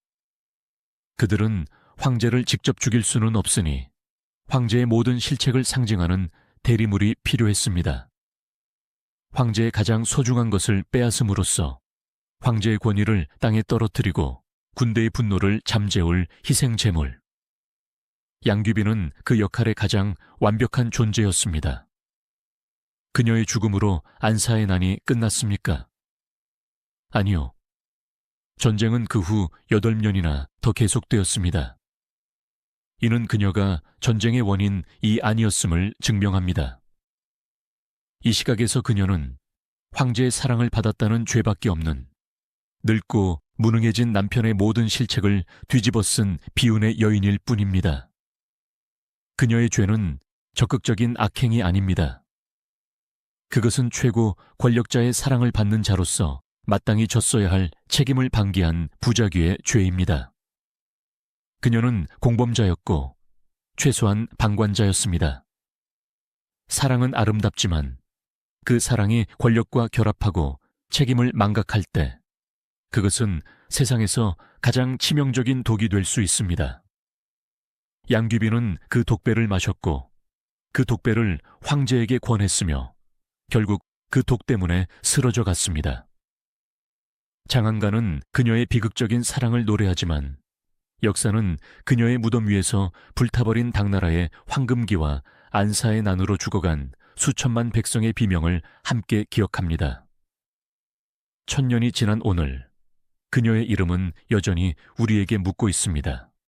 그들은 황제를 직접 죽일 수는 없으니 황제의 모든 실책을 상징하는 대리물이 필요했습니다. 황제의 가장 소중한 것을 빼앗음으로써 황제의 권위를 땅에 떨어뜨리고 군대의 분노를 잠재울 희생제물. 양귀비는 그 역할의 가장 완벽한 존재였습니다. 그녀의 죽음으로 안사의 난이 끝났습니까? 아니요. 전쟁은 그 후 8년이나 더 계속되었습니다. 이는 그녀가 전쟁의 원인 이 아니었음을 증명합니다. 이 시각에서 그녀는 황제의 사랑을 받았다는 죄밖에 없는 늙고 무능해진 남편의 모든 실책을 뒤집어 쓴 비운의 여인일 뿐입니다. 그녀의 죄는 적극적인 악행이 아닙니다. 그것은 최고 권력자의 사랑을 받는 자로서 마땅히 졌어야 할 책임을 방기한 부자귀의 죄입니다. 그녀는 공범자였고 최소한 방관자였습니다. 사랑은 아름답지만 그 사랑이 권력과 결합하고 책임을 망각할 때 그것은 세상에서 가장 치명적인 독이 될 수 있습니다. 양귀비는 그 독배를 마셨고 그 독배를 황제에게 권했으며 결국 그 독 때문에 쓰러져 갔습니다. 장안가는 그녀의 비극적인 사랑을 노래하지만 역사는 그녀의 무덤 위에서 불타버린 당나라의 황금기와 안사의 난으로 죽어간 수천만 백성의 비명을 함께 기억합니다. 1000년이 지난 오늘 그녀의 이름은 여전히 우리에게 묻고 있습니다.